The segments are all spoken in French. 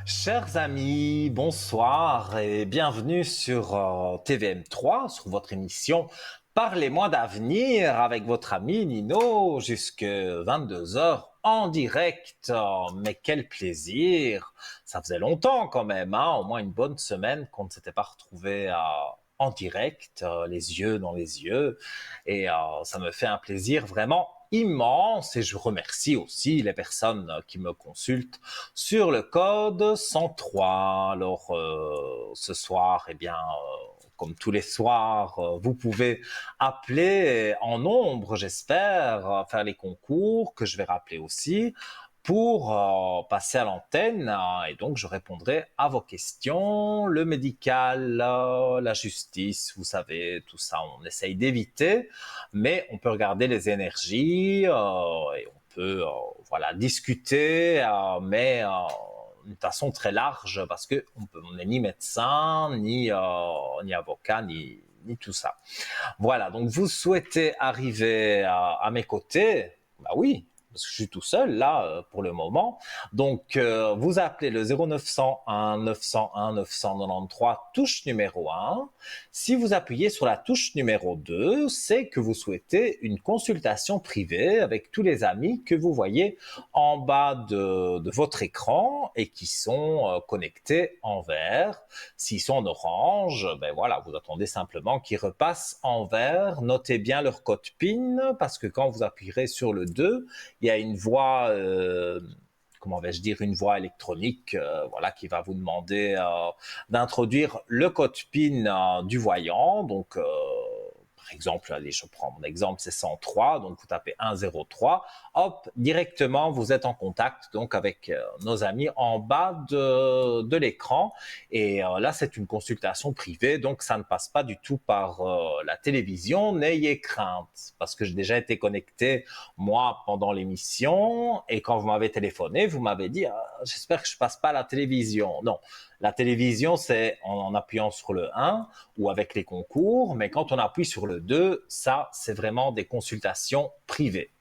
Chers amis, bonsoir et bienvenue sur TVM3, sur votre émission Parlez-moi d'avenir avec votre ami Nino jusque 22 heures en direct. Mais quel plaisir! Ça faisait longtemps quand même, hein, au moins une bonne semaine qu'on ne s'était pas retrouvé en direct, les yeux dans les yeux. Et ça me fait un plaisir vraiment immense et je remercie aussi les personnes qui me consultent sur le code 103. Alors ce soir, eh bien, comme tous les soirs, vous pouvez appeler en nombre, j'espère, faire les concours que je vais rappeler aussi pour passer à l'antenne et donc je répondrai à vos questions, le médical, la justice, vous savez, tout ça on essaye d'éviter, mais on peut regarder les énergies et on peut voilà discuter, mais d'une façon très large parce que on n'est ni médecin, ni avocat, ni tout ça. Voilà, donc vous souhaitez arriver à mes côtés, bah oui, parce que je suis tout seul là pour le moment. Donc vous appelez le 0901 901 993 touche numéro 1. Si vous appuyez sur la touche numéro 2, c'est que vous souhaitez une consultation privée avec tous les amis que vous voyez en bas de votre écran et qui sont connectés en vert. S'ils sont en orange, ben voilà, vous attendez simplement qu'ils repassent en vert. Notez bien leur code PIN parce que quand vous appuierez sur le 2, il y a une voix, comment vais-je dire, une voix électronique, voilà, qui va vous demander d'introduire le code PIN du voyant. Donc, par exemple, allez, je prends mon exemple, c'est 103, donc vous tapez 103, hop, directement vous êtes en contact donc avec nos amis en bas de l'écran. Et là, c'est une consultation privée, donc ça ne passe pas du tout par la télévision. N'ayez crainte, parce que j'ai déjà été connecté, moi, pendant l'émission, et quand vous m'avez téléphoné, vous m'avez dit ah, j'espère que je passe pas à la télévision. Non, la télévision, c'est en appuyant sur le 1 ou avec les concours, mais quand on appuie sur le 2, ça, c'est vraiment des consultations privées.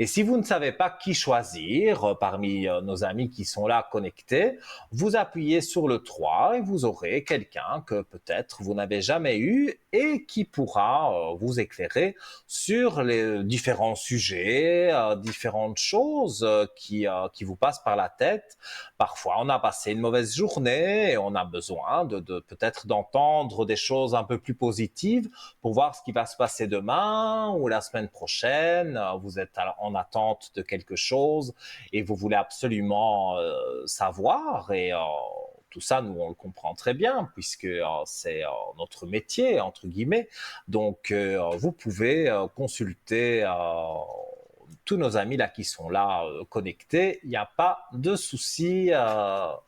Et si vous ne savez pas qui choisir parmi nos amis qui sont là connectés, vous appuyez sur le 3 et vous aurez quelqu'un que peut-être vous n'avez jamais eu et qui pourra vous éclairer sur les différents sujets, différentes choses qui vous passent par la tête. Parfois, on a passé une mauvaise journée et on a besoin de peut-être d'entendre des choses un peu plus positives pour voir ce qui va se passer demain ou la semaine prochaine. Vous êtes en attente de quelque chose et vous voulez absolument savoir et tout ça, nous, on le comprend très bien, puisque c'est notre métier, entre guillemets. Donc, vous pouvez consulter tous nos amis là qui sont là connectés. Il n'y a pas de souci,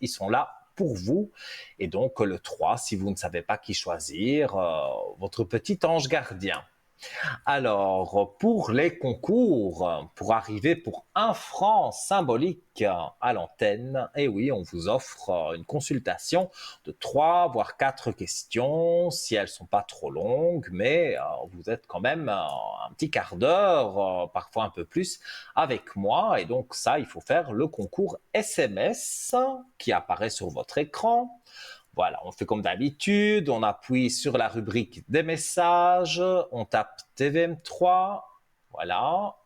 ils sont là pour vous. Et donc, le 3, si vous ne savez pas qui choisir, votre petit ange gardien. Alors, pour les concours, pour arriver pour 1 franc symbolique à l'antenne, et oui, on vous offre une consultation de 3 voire 4 questions, si elles sont pas trop longues, mais vous êtes quand même un petit quart d'heure, parfois un peu plus, avec moi. Et donc ça, il faut faire le concours SMS qui apparaît sur votre écran. Voilà, on fait comme d'habitude, on appuie sur la rubrique des messages, on tape TVM3, voilà,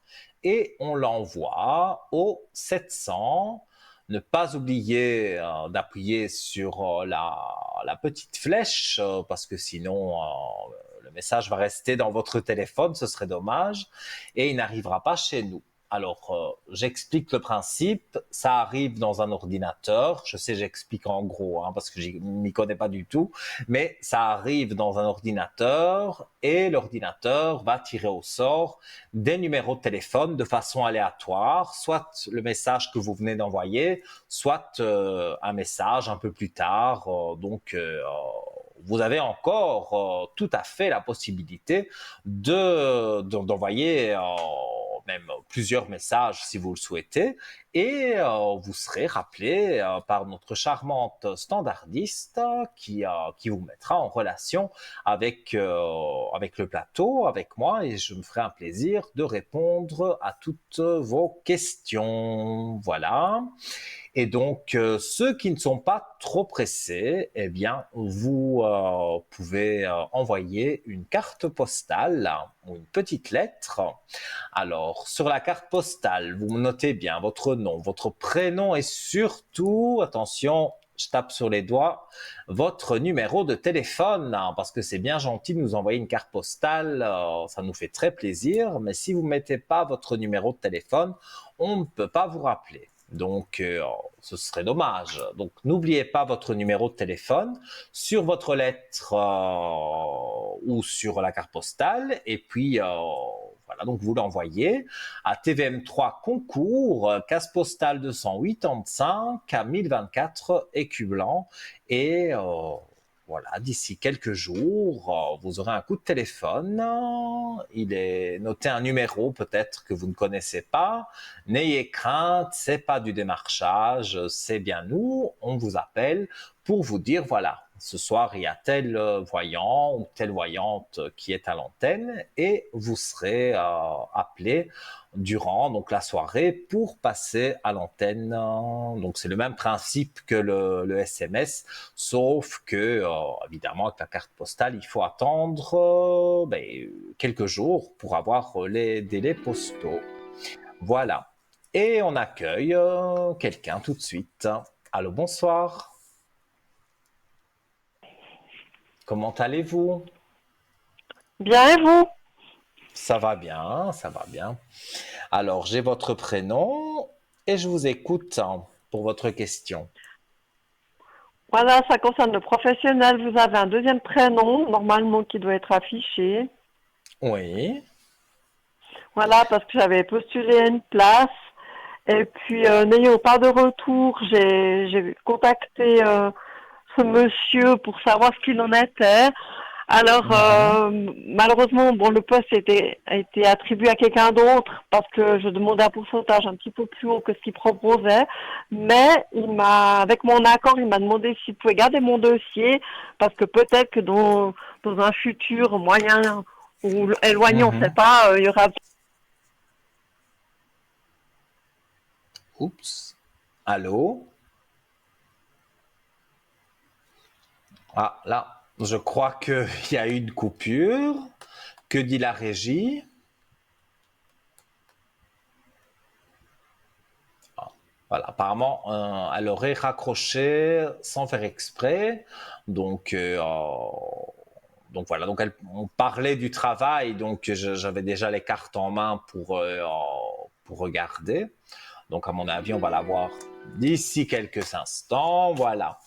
et on l'envoie au 700. Ne pas oublier d'appuyer sur la petite flèche, parce que sinon le message va rester dans votre téléphone, ce serait dommage, et il n'arrivera pas chez nous. Alors, j'explique le principe. Ça arrive dans un ordinateur. Je sais, j'explique en gros, hein, parce que je m'y connais pas du tout. Mais ça arrive dans un ordinateur et l'ordinateur va tirer au sort des numéros de téléphone de façon aléatoire, soit le message que vous venez d'envoyer, soit un message un peu plus tard. Donc, vous avez encore tout à fait la possibilité d'envoyer même plusieurs messages si vous le souhaitez, et vous serez rappelé par notre charmante standardiste qui vous mettra en relation avec le plateau, avec moi, et je me ferai un plaisir de répondre à toutes vos questions. Voilà. Et donc, ceux qui ne sont pas trop pressés, eh bien, vous pouvez envoyer une carte postale ou une petite lettre. Alors, sur la carte postale, vous notez bien votre nom, votre prénom et surtout, attention, je tape sur les doigts, votre numéro de téléphone, hein, parce que c'est bien gentil de nous envoyer une carte postale, ça nous fait très plaisir, mais si vous ne mettez pas votre numéro de téléphone, on ne peut pas vous rappeler. Donc, ce serait dommage. Donc, n'oubliez pas votre numéro de téléphone sur votre lettre ou sur la carte postale. Et puis, voilà, donc vous l'envoyez à TVM3 Concours, case postale 285 à 1024 Écu-Blanc. Et voilà, d'ici quelques jours, vous aurez un coup de téléphone. Il est noté un numéro peut-être que vous ne connaissez pas. N'ayez crainte, c'est pas du démarchage, c'est bien nous. On vous appelle pour vous dire voilà, ce soir il y a tel voyant ou telle voyante qui est à l'antenne et vous serez appelé durant donc la soirée pour passer à l'antenne. Donc c'est le même principe que le SMS, sauf que évidemment avec la carte postale il faut attendre quelques jours pour avoir les délais postaux. Voilà. Et on accueille quelqu'un tout de suite. Allô, bonsoir. Comment allez-vous? Bien, et vous? Ça va bien, ça va bien. Alors, j'ai votre prénom et je vous écoute pour votre question. Voilà, ça concerne le professionnel. Vous avez un deuxième prénom, normalement, qui doit être affiché. Oui. Voilà, parce que j'avais postulé à une place. Et puis, n'ayant pas de retour, j'ai contacté ce monsieur pour savoir ce qu'il en était. Alors, Mhm. malheureusement, bon, le poste a été attribué à quelqu'un d'autre parce que je demandais un pourcentage un petit peu plus haut que ce qu'il proposait. Mais avec mon accord, il m'a demandé s'il pouvait garder mon dossier parce que peut-être que dans un futur moyen ou éloigné, on ne sait Mhm. pas, il y aura. Oups. Allô? Ah, là, je crois qu'il y a eu une coupure. Que dit la régie? Voilà, apparemment, elle aurait raccroché sans faire exprès. Donc, donc voilà, donc on parlait du travail, donc j'avais déjà les cartes en main pour regarder. Donc à mon avis, on va la voir d'ici quelques instants. Voilà.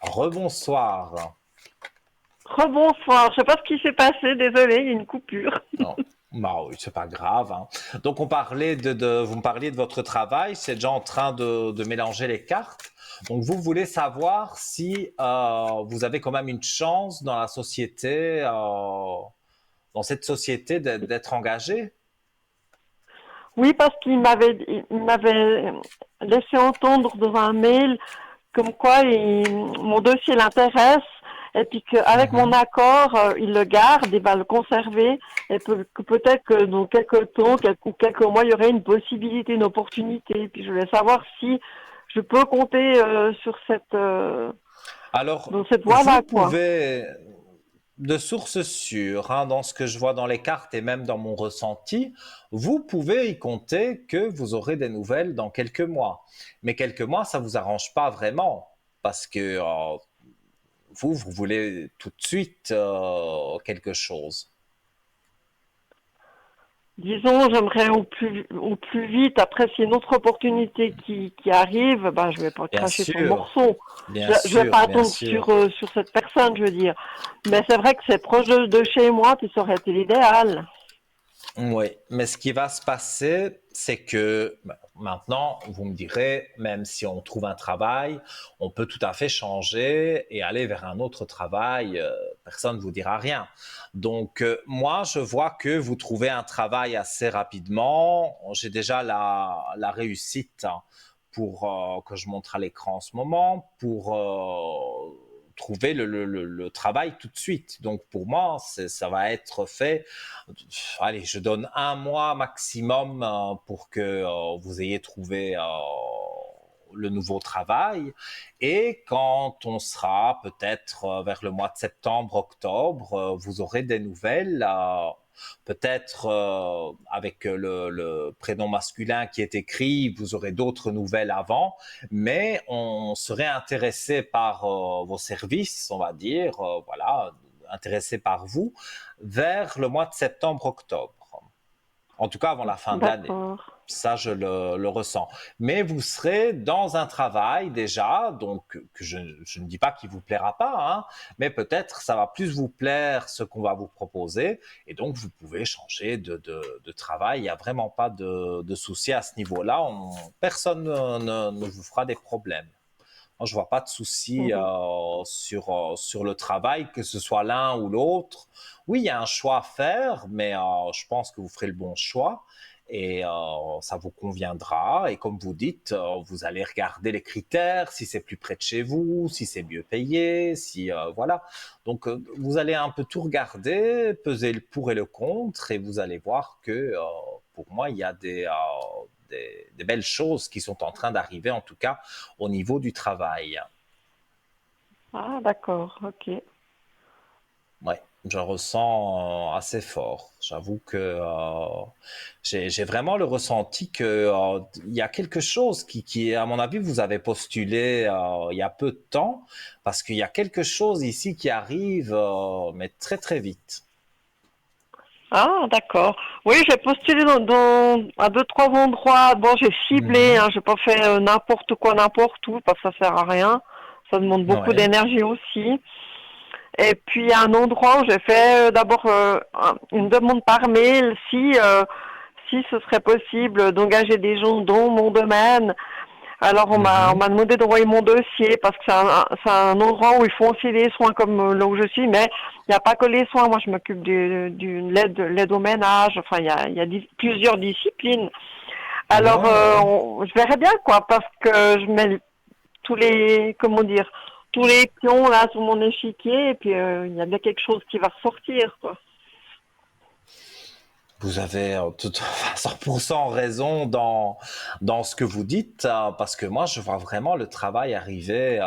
Rebonsoir. Rebonsoir, je sais pas ce qui s'est passé, désolé, il y a une coupure. Non. Bah oui, c'est pas grave, hein. Donc on parlait vous me parliez de votre travail, c'est déjà en train de mélanger les cartes. Donc vous voulez savoir si vous avez quand même une chance dans la société, dans cette société d'être engagé. Oui, parce qu'il m'avait laissé entendre dans un mail comme quoi mon dossier l'intéresse et puis qu'avec mon Mhm. accord, il le garde, il va le conserver et que peut-être que dans quelques temps ou quelques mois, il y aurait une possibilité, une opportunité. Et puis je voulais savoir si je peux compter sur Alors dans cette vous voie-là, quoi. pouvez, de sources sûres, hein, dans ce que je vois dans les cartes et même dans mon ressenti, vous pouvez y compter que vous aurez des nouvelles dans quelques mois. Mais quelques mois, ça vous arrange pas vraiment parce que vous voulez tout de suite quelque chose. Disons, j'aimerais au plus vite. Après, s'il y a une autre opportunité qui arrive, ben, je vais pas Bien cracher sur le sûr, morceau. bien Je vais pas sûr, bien attendre sûr. sur cette personne, je veux dire. Mais c'est vrai que c'est proche de chez moi, puis ça aurait été l'idéal. Oui, mais ce qui va se passer, c'est que maintenant, vous me direz, même si on trouve un travail, on peut tout à fait changer et aller vers un autre travail. Personne ne vous dira rien. Donc, moi, je vois que vous trouvez un travail assez rapidement. J'ai déjà la réussite hein, pour que je montre à l'écran en ce moment, pour trouver le travail tout de suite. Donc, pour moi, ça va être fait allez, je donne un mois maximum pour que vous ayez trouvé le nouveau travail. Et quand on sera peut-être vers le mois de septembre, octobre, vous aurez des nouvelles. Peut-être avec le prénom masculin qui est écrit, vous aurez d'autres nouvelles avant, mais on serait intéressé par vos services, on va dire, voilà, intéressé par vous, vers le mois de septembre-octobre. En tout cas, avant la fin de l'année. D'accord. Ça, je le ressens. Mais vous serez dans un travail déjà, donc que je ne dis pas qu'il vous plaira pas, hein, mais peut-être ça va plus vous plaire ce qu'on va vous proposer, et donc vous pouvez changer de travail. Il n'y a vraiment pas de souci à ce niveau-là. Personne ne vous fera des problèmes. Moi, je vois pas de souci Mhm. sur le travail, que ce soit l'un ou l'autre. Oui, il y a un choix à faire, mais je pense que vous ferez le bon choix et ça vous conviendra. Et comme vous dites, vous allez regarder les critères, si c'est plus près de chez vous, si c'est mieux payé, si voilà. Donc, vous allez un peu tout regarder, peser le pour et le contre, et vous allez voir que pour moi, il y a des belles choses qui sont en train d'arriver, en tout cas au niveau du travail. Ah, d'accord, ok. Ouais, je ressens assez fort. J'avoue que j'ai vraiment le ressenti que il y a quelque chose à mon avis, vous avez postulé il y a peu de temps, parce qu'il y a quelque chose ici qui arrive, mais très très vite. Ah, d'accord. Oui, j'ai postulé à deux, trois endroits. Bon, j'ai ciblé, Mhm. hein, j'ai pas fait n'importe quoi, n'importe où, parce que ça sert à rien. Ça demande beaucoup Ouais. d'énergie aussi. Et puis, à un endroit où j'ai fait d'abord une demande par mail si ce serait possible d'engager des gens dans mon domaine. Alors on Mhm. m'a demandé d'envoyer mon dossier parce que c'est un endroit où ils font aussi les soins comme là où je suis, mais il n'y a pas que les soins. Moi je m'occupe du l'aide au ménage. Enfin il y a plusieurs disciplines. Alors Ouais, ouais. je verrai bien quoi parce que je mets tous les comment dire tous les pions là sur mon échiquier et puis il y a bien quelque chose qui va ressortir quoi. Vous avez tout, 100% raison dans ce que vous dites, parce que moi, je vois vraiment le travail arriver.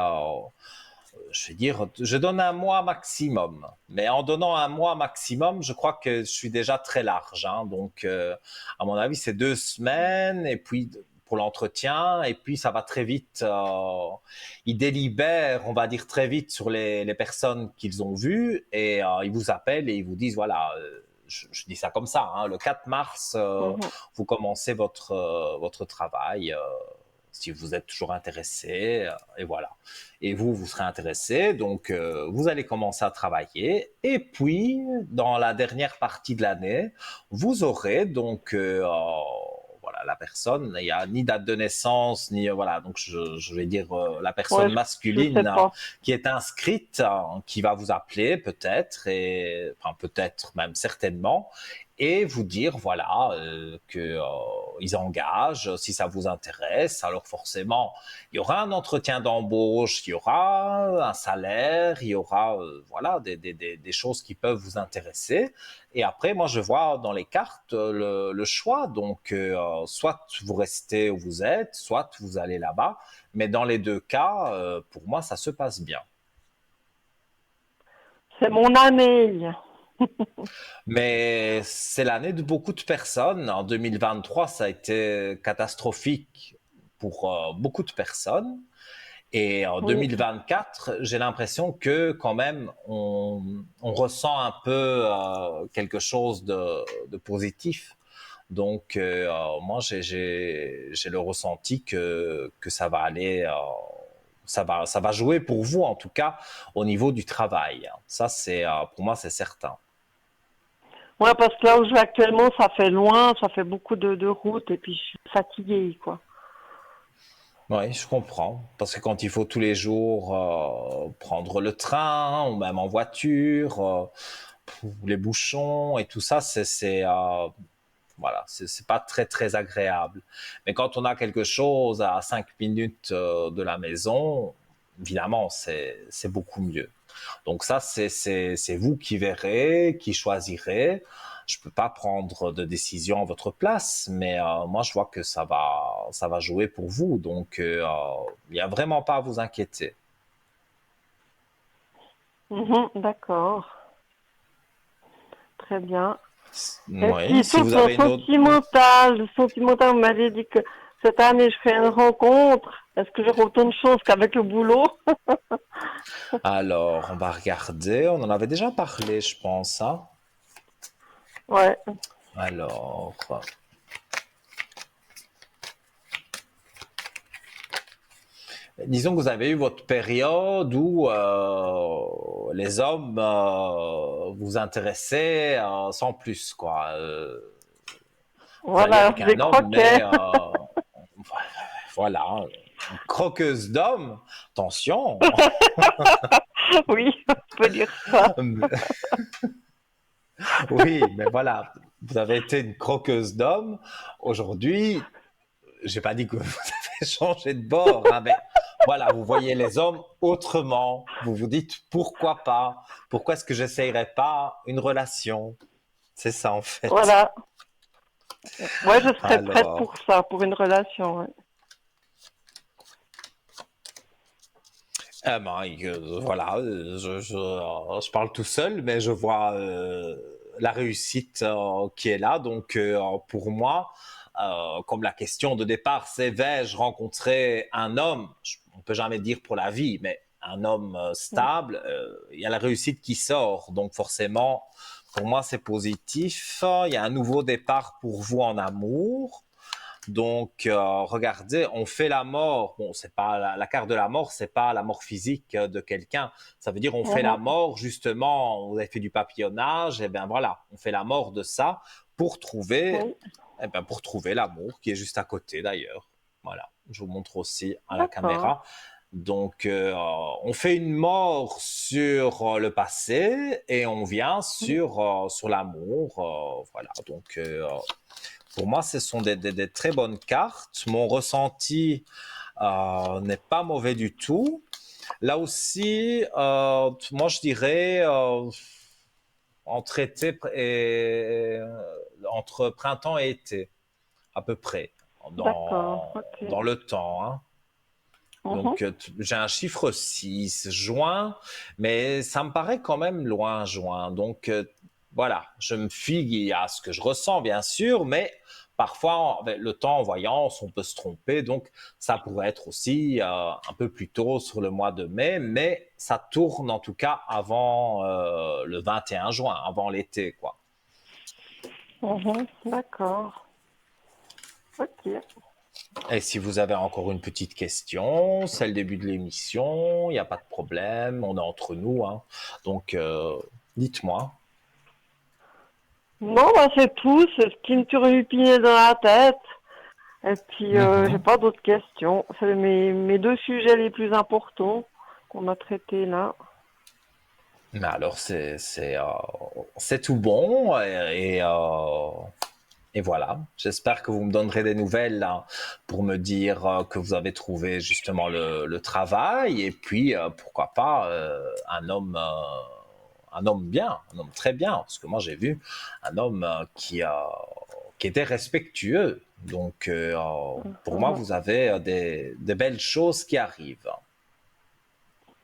Je vais dire, je donne un mois maximum. Mais en donnant un mois maximum, je crois que je suis déjà très large, hein. Donc, à mon avis, c'est 2 semaines, et puis pour l'entretien, et puis ça va très vite. Ils délibèrent, on va dire très vite sur les personnes qu'ils ont vues, et ils vous appellent et ils vous disent, voilà, je dis ça comme ça, hein, le 4 mars, Mhm. vous commencez votre travail. Si vous êtes toujours intéressé, et voilà. Et vous serez intéressé, donc vous allez commencer à travailler, et puis dans la dernière partie de l'année, vous aurez donc voilà, la personne, il n'y a ni date de naissance, ni voilà, donc je vais dire la Ouais, personne je sais masculine pas. qui est inscrite, qui va vous appeler peut-être, et enfin peut-être même certainement, et vous dire voilà que ils engagent si ça vous intéresse. Alors forcément, il y aura un entretien d'embauche, il y aura un salaire, il y aura voilà des choses qui peuvent vous intéresser. Et après, moi, je vois dans les cartes le choix. Donc, soit vous restez où vous êtes, soit vous allez là-bas. Mais dans les deux cas, pour moi, ça se passe bien. C'est mon année. Mais c'est l'année de beaucoup de personnes. En 2023, ça a été catastrophique pour beaucoup de personnes. Et en Oui. 2024, j'ai l'impression que quand même, on ressent un peu quelque chose de positif. Donc, moi, j'ai le ressenti que ça va aller, ça va jouer pour vous, en tout cas, au niveau du travail. Ça, pour moi, c'est certain. Ouais, parce que là où je vais actuellement, ça fait loin, ça fait beaucoup de route et puis je suis fatiguée, quoi. Oui, je comprends. Parce que quand il faut tous les jours prendre le train ou même en voiture, les bouchons et tout ça, voilà, c'est pas très très agréable. Mais quand on a quelque chose à 5 minutes de la maison, évidemment, c'est beaucoup mieux. Donc ça, c'est vous qui verrez, qui choisirez. Je peux pas prendre de décision à votre place, mais moi je vois que ça va jouer pour vous. Donc, il n'y a vraiment pas à vous inquiéter. D'accord. Très bien. Et Oui, puis, si vous sur avez une autre... le sentimental, vous m'avez dit que cette année, je ferai une rencontre. Est-ce que j'aurai autant de chance qu'avec le boulot? Alors, on va regarder. On en avait déjà parlé, je pense, hein. Ouais. Alors, disons que vous avez eu votre période où les hommes vous intéressaient sans plus, quoi. Vous alliez Voilà, avec je les un homme, croquais. mais voilà, une croqueuse d'homme. Attention. Oui, on peut dire ça. Oui, mais voilà, vous avez été une croqueuse d'homme. Aujourd'hui, j'ai pas dit que vous avez changé de bord, hein, mais voilà, vous voyez les hommes autrement. Vous vous dites pourquoi pas? Pourquoi est-ce que j'essayerais pas une relation? C'est ça en fait. Voilà. Ouais, je serais prête Alors, pour ça, pour une relation. Ouais. voilà, je parle tout seul, mais je vois la réussite qui est là. Donc, pour moi, comme la question de départ, c'est vais-je rencontrer un homme? On peut jamais dire pour la vie, mais un homme stable, il y a la réussite qui sort. Donc, forcément, pour moi, c'est positif. Il y a un nouveau départ pour vous en amour. Donc, regardez, on fait la mort. Bon, c'est pas la carte de la mort, c'est pas la mort physique de quelqu'un. Ça veut dire on fait la Mhm. mort justement. Vous avez fait du papillonnage, et bien voilà, on fait la mort de ça pour trouver, Oui, pour trouver l'amour qui est juste à côté d'ailleurs. Voilà, je vous montre aussi à la d'accord. caméra. Donc, on fait une mort sur le passé et on vient sur l'amour. Voilà, donc pour moi, ce sont des très bonnes cartes. Mon ressenti n'est pas mauvais du tout. Là aussi, moi, je dirais entre, entre printemps et été, à peu près, D'accord. Ok. dans le temps, hein. Mhm. Donc, j'ai un chiffre 6, juin, mais ça me paraît quand même loin, juin. Donc, voilà, je me fie à ce que je ressens, bien sûr, mais parfois, avec le temps en voyance, on peut se tromper. Donc, ça pourrait être aussi un peu plus tôt sur le mois de mai, mais ça tourne en tout cas avant le 21 juin, avant l'été, quoi. Mhm. D'accord. Ok. Et si vous avez encore une petite question, c'est le début de l'émission, il n'y a pas de problème, on est entre nous, hein. Donc, dites-moi. Non, bah, c'est tout. C'est ce qui me turlupinait dans la tête. Et puis, j'ai Mhm. pas d'autres questions. C'est mes deux sujets les plus importants qu'on a traités là. Mais alors, c'est tout bon et voilà. J'espère que vous me donnerez des nouvelles là, pour me dire que vous avez trouvé justement le travail et puis pourquoi pas un homme bien, un homme très bien, parce que moi j'ai vu un homme qui était respectueux. Donc pour moi Mhm. vous avez des belles choses qui arrivent.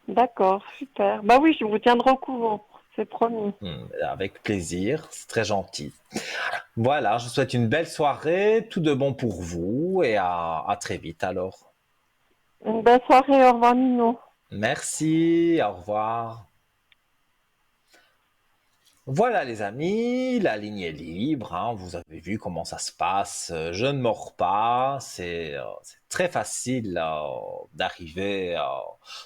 D'accord, super. Bah oui, je vous tiendrai au courant. C'est promis. Avec plaisir, c'est très gentil. Voilà, je vous souhaite une belle soirée, tout de bon pour vous et à très vite alors. Une belle soirée. Au revoir, Nino. Merci, au revoir. Voilà les amis, la ligne est libre, hein, vous avez vu comment ça se passe, je ne mords pas, c'est très facile d'arriver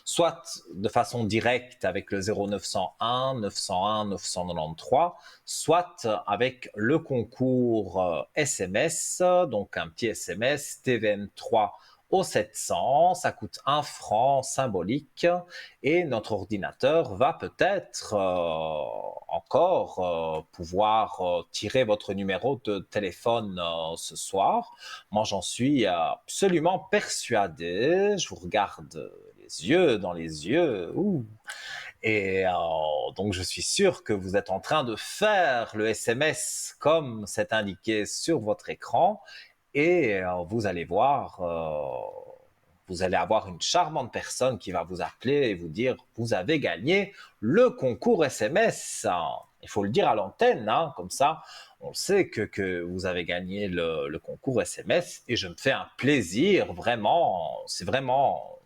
soit de façon directe avec le 0901 901 993, soit avec le concours SMS, donc un petit SMS TVM3 au 700, ça coûte 1 franc symbolique et notre ordinateur va peut-être encore pouvoir tirer votre numéro de téléphone ce soir. Moi, j'en suis absolument persuadé. Je vous regarde les yeux dans les yeux. Ouh. Et donc, je suis sûr que vous êtes en train de faire le SMS comme c'est indiqué sur votre écran. et vous allez voir, vous allez avoir une charmante personne qui va vous appeler et vous dire, vous avez gagné le concours SMS. Il faut le dire à l'antenne, hein, comme ça, on sait que vous avez gagné le concours SMS et je me fais un plaisir, vraiment, c'est vraiment,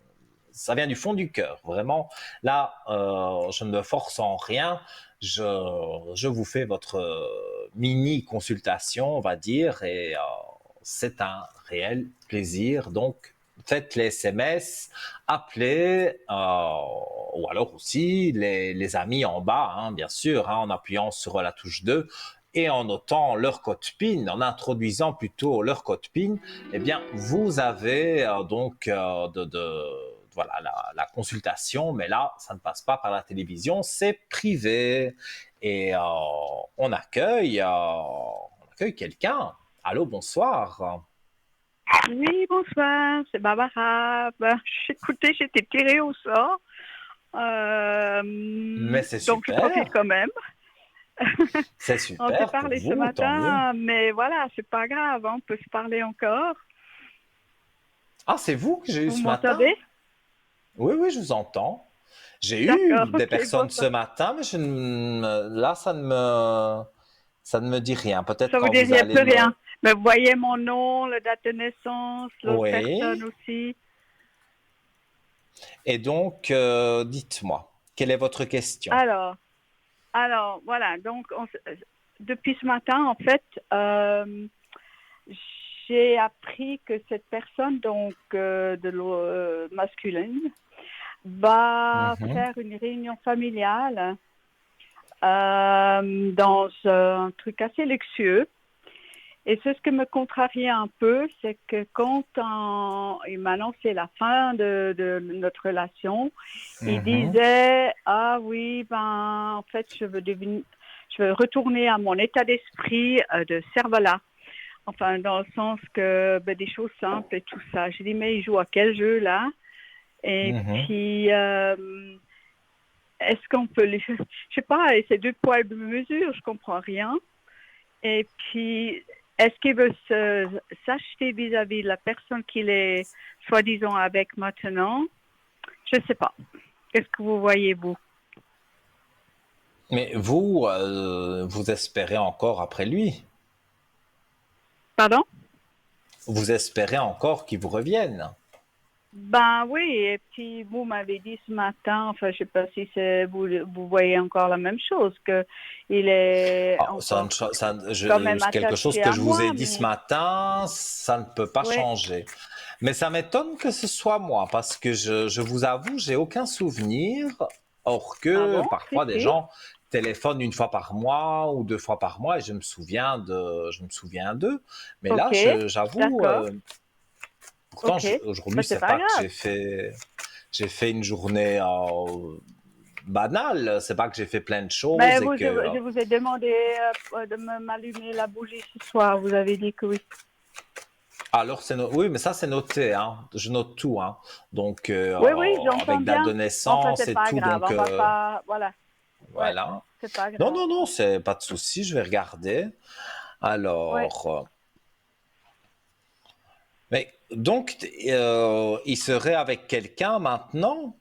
ça vient du fond du cœur, vraiment. Là, je ne me force en rien, je vous fais votre mini consultation, on va dire, et c'est un réel plaisir. Donc, faites les SMS, appelez, ou alors aussi les amis en bas, hein, bien sûr, hein, en appuyant sur la touche 2 et en notant leur code PIN, en introduisant plutôt leur code PIN, eh bien, vous avez donc voilà, la consultation, mais là, ça ne passe pas par la télévision, c'est privé. Et on accueille quelqu'un. Allô, bonsoir. Oui, bonsoir, c'est Barbara. Ben, écoutez, j'étais tirée au sort. Mais c'est Donc, je profite super, quand même. c'est On s'est super pour parlé ce vous, tant mieux. matin, mais voilà, c'est pas grave, on peut se parler encore. Ah, c'est vous que j'ai eu Vous ce matin? m'entendez? Oui, oui, je vous entends. J'ai eu D'accord, des ok, bon, personnes ce matin, mais là, ça ne me dit rien. Peut-être ça vous quand dit vous rien, allez plus me... rien. Mais vous voyez mon nom, la date de naissance, l'autre personne Oui. aussi. Et donc, dites-moi, quelle est votre question? Alors, voilà, donc depuis ce matin, en fait, j'ai appris que cette personne, donc de l'eau masculine, va Mhm, faire une réunion familiale dans un truc assez luxueux. Et c'est ce qui me contrarie un peu, c'est que quand il m'a annoncé la fin de notre relation, il mhm, disait, ah oui, ben en fait je veux retourner à mon état d'esprit de cerveau-là. Enfin, dans le sens que ben, des choses simples et tout ça. J'ai dit, mais il joue à quel jeu là? Et mhm. puis, est-ce qu'on peut les... Je sais pas, c'est deux poids deux mesures, je comprends rien. Et puis, est-ce qu'il veut s'acheter vis-à-vis de la personne qu'il est soi-disant avec maintenant? Je sais pas. Qu'est-ce que vous voyez, vous? Mais vous, vous espérez encore après lui. Pardon? Vous espérez encore qu'il vous revienne. Ben oui, et puis vous m'avez dit ce matin, enfin je sais pas si c'est vous voyez encore la même chose, que il est Ah, encore quand même quelque chose attaché que à je vous ai moi, dit ce mais matin, ça ne peut pas ouais. changer. Mais ça m'étonne que ce soit moi, parce que je vous avoue, j'ai aucun souvenir, or Ah que bon? Si, parfois des si. gens téléphonent une fois par mois ou deux fois par mois et je me souviens d'eux. Mais là, Ok, j'avoue, d'accord. pourtant, Ok. aujourd'hui, Ben c'est c'est pas pas que grave. j'ai fait une journée banale. C'est pas que j'ai fait plein de Mais choses et que, je vous ai demandé de m'allumer la bougie ce soir. Vous avez dit que oui. alors oui, mais ça c'est noté, hein. Je note tout, hein. Donc Oui, oui, j'entends avec date de bien. Enfin, naissance c'est et pas tout, grave. donc On va pas. Voilà. Ouais, voilà. c'est pas Non, grave. non, non, c'est pas de souci. Je vais regarder. Ouais. Alors, mais donc il serait avec quelqu'un maintenant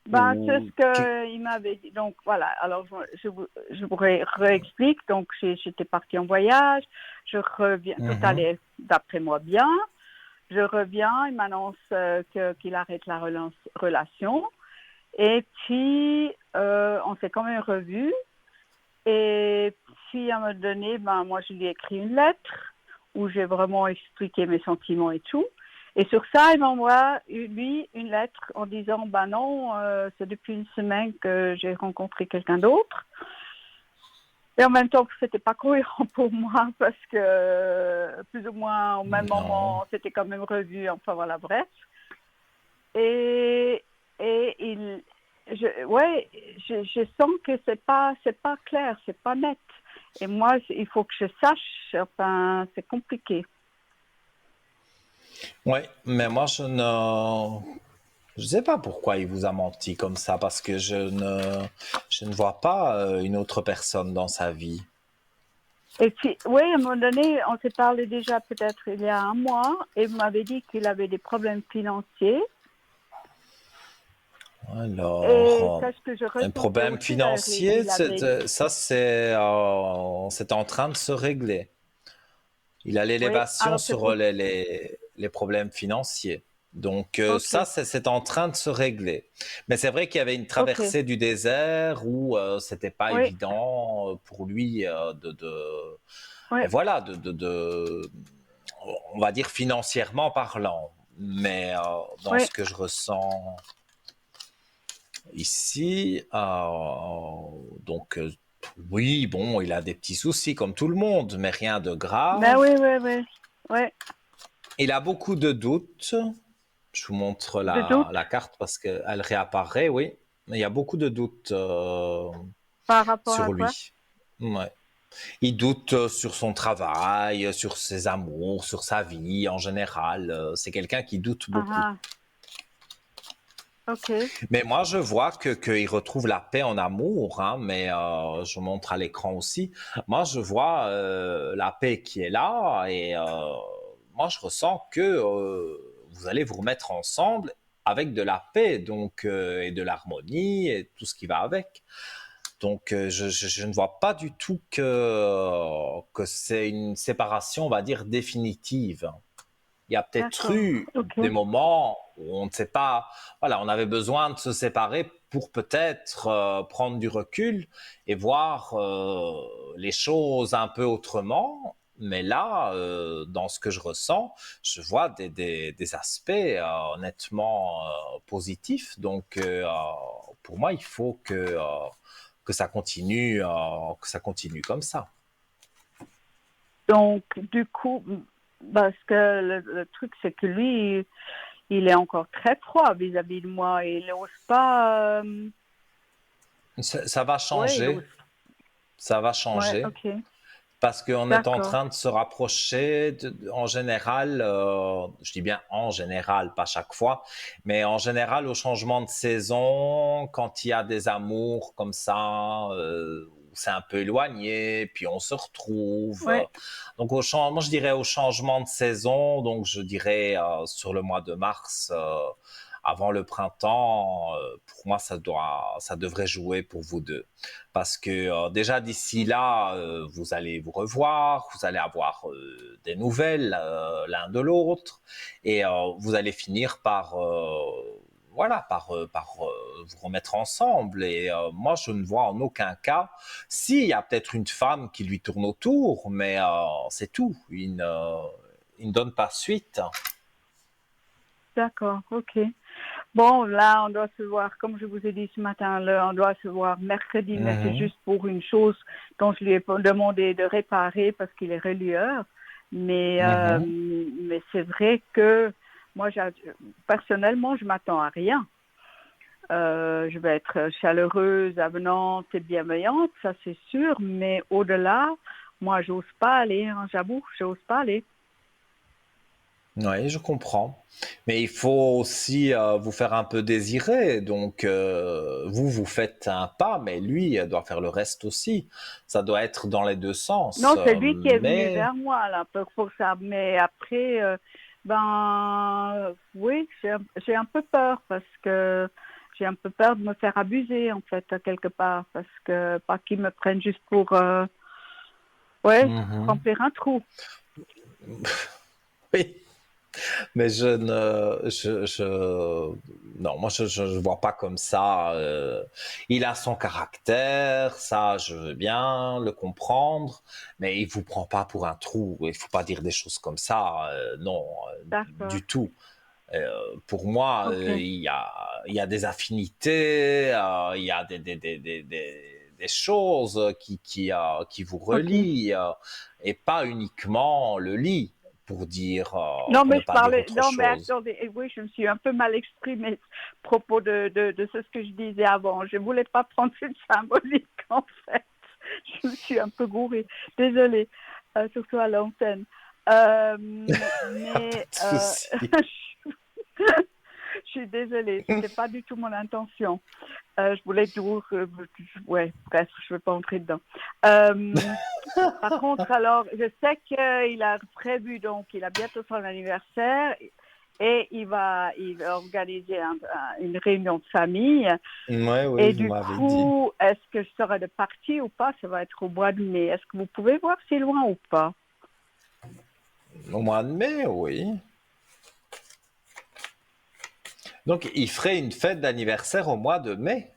Ben, c'est ou ce qu'il m'avait dit. Donc, voilà. Alors, je vous réexplique. Donc, j'étais partie en voyage. Je reviens. Tout Mhm, allait, d'après moi, bien. Je reviens. Il m'annonce qu'il arrête la relation. Et puis, on s'est quand même revus. Et puis, à un moment donné, ben, moi, je lui ai écrit une lettre où j'ai vraiment expliqué mes sentiments et tout. Et sur ça, il m'envoie, lui, une lettre en disant, ben non, c'est depuis une semaine que j'ai rencontré quelqu'un d'autre. Et en même temps, c'était pas cohérent pour moi parce que plus ou moins au même non. moment, on s'était quand même revus. Enfin, voilà, bref. Et, et ouais, je sens que c'est pas clair, c'est pas net. Et moi, il faut que je sache, enfin, c'est compliqué. Oui, mais moi je sais pas pourquoi il vous a menti comme ça, parce que je ne vois pas une autre personne dans sa vie. Et puis, oui, à un moment donné, on s'est parlé déjà peut-être il y a un mois, et vous m'avez dit qu'il avait des problèmes financiers. Et Alors, ça, ce que je un ressentais problème aussi, là, financier, il avait... ça c'est en train de se régler. Il a Oui, l'élévation alors c'est sur pour... les problèmes financiers. Donc Ok, ça, c'est en train de se régler. Mais c'est vrai qu'il y avait une ok, traversée du désert où c'était pas oui, évident pour lui oui, et voilà, on va dire financièrement parlant. Mais dans oui. ce que je ressens ici, donc oui, bon, il a des petits soucis comme tout le monde, mais rien de Ben grave. oui, oui, oui, oui. Il a beaucoup de doutes. Je vous montre De doute la carte parce qu'elle réapparaît, oui. Mais il y a beaucoup de doutes par rapport à sur quoi? lui. Ouais. Il doute sur son travail, sur ses amours, sur sa vie en général. C'est quelqu'un qui doute Ah, beaucoup. ah, ok, Mais moi, je vois qu'il retrouve la paix en amour, hein, mais je montre à l'écran aussi. Moi, je vois la paix qui est là et moi, je ressens que vous allez vous remettre ensemble avec de la paix donc, et de l'harmonie et tout ce qui va avec. Donc, je ne vois pas du tout que c'est une séparation, on va dire, définitive. Il y a peut-être d'accord, eu ok. des moments où on ne sait pas, voilà, on avait besoin de se séparer pour peut-être prendre du recul et voir les choses un peu autrement. Mais là, dans ce que je ressens, je vois des aspects nettement positifs. Donc, pour moi, il faut que ça continue comme ça. Donc, du coup, parce que le truc, c'est que lui, il est encore très froid vis-à-vis de moi. Il n'ose pas... Ça va ouais, il changer, ose... ça va Ouais, changer. ok, Parce qu'on est en d'accord. train de se rapprocher, en général, je dis bien en général, pas chaque fois, mais en général au changement de saison, quand il y a des amours comme ça, où c'est un peu éloigné, puis on se retrouve. Ouais, Donc moi je dirais au changement de saison, donc je dirais sur le mois de mars. Avant le printemps, pour moi, ça devrait jouer pour vous deux. Parce que déjà d'ici là, vous allez vous revoir, vous allez avoir des nouvelles l'un de l'autre, et vous allez finir par voilà, vous remettre ensemble. Et moi, je ne vois en aucun cas, s'il y a peut-être une femme qui lui tourne autour, mais c'est tout. Il ne donne pas suite. d'accord, ok. Bon, là, on doit se voir, comme je vous ai dit ce matin, là, on doit se voir mercredi, mais c'est Mhm, juste pour une chose dont je lui ai demandé de réparer parce qu'il est relieur. mhm. Mais c'est vrai que moi, personnellement, je m'attends à rien. Je vais être chaleureuse, avenante et bienveillante, ça c'est sûr, mais au-delà, moi, j'ose pas aller, hein, j'avoue, j'ose pas aller. Oui, je comprends. Mais il faut aussi vous faire un peu désirer. Donc, vous faites un pas, mais lui doit faire le reste aussi. Ça doit être dans les deux sens. Non, c'est lui qui est venu Mais vers moi là pour ça. Mais après, oui, j'ai un peu peur parce que j'ai un peu peur de me faire abuser en fait quelque part parce que pas qu'ils me prennent juste pour ouais Mhm. remplir un trou. Oui, mais non, moi je vois pas comme ça. Il a son caractère, ça je veux bien le comprendre, mais il vous prend pas pour un trou. Il faut pas dire des choses comme ça. Non, D'accord, du tout. Pour moi, ok, il y a des affinités, il y a des choses qui vous ok. relient, et pas uniquement le lit, Non, pour ne mais je pas dire parlais. autre Non, mais chose. attendez. Oui, je me suis un peu mal exprimée à propos de ce que je disais avant. Je voulais pas prendre cette symbolique, en fait. Je me suis un peu gourée. Désolée, surtout à l'antenne. Pas Mais de souci. je suis désolée. C'était pas du tout mon intention. Je voulais toujours. Ouais, bref, je ne vais pas entrer dedans. Euh, Par contre, alors, je sais qu'il a prévu, donc, il a bientôt son anniversaire et il va organiser une réunion de famille. Ouais, oui, Et vous du m'avez dit. coup, est-ce que je serai de partie ou pas? Ça va être au mois de mai. Est-ce que vous pouvez voir si loin ou pas? Au mois de mai, oui. Donc, il ferait une fête d'anniversaire au mois de mai.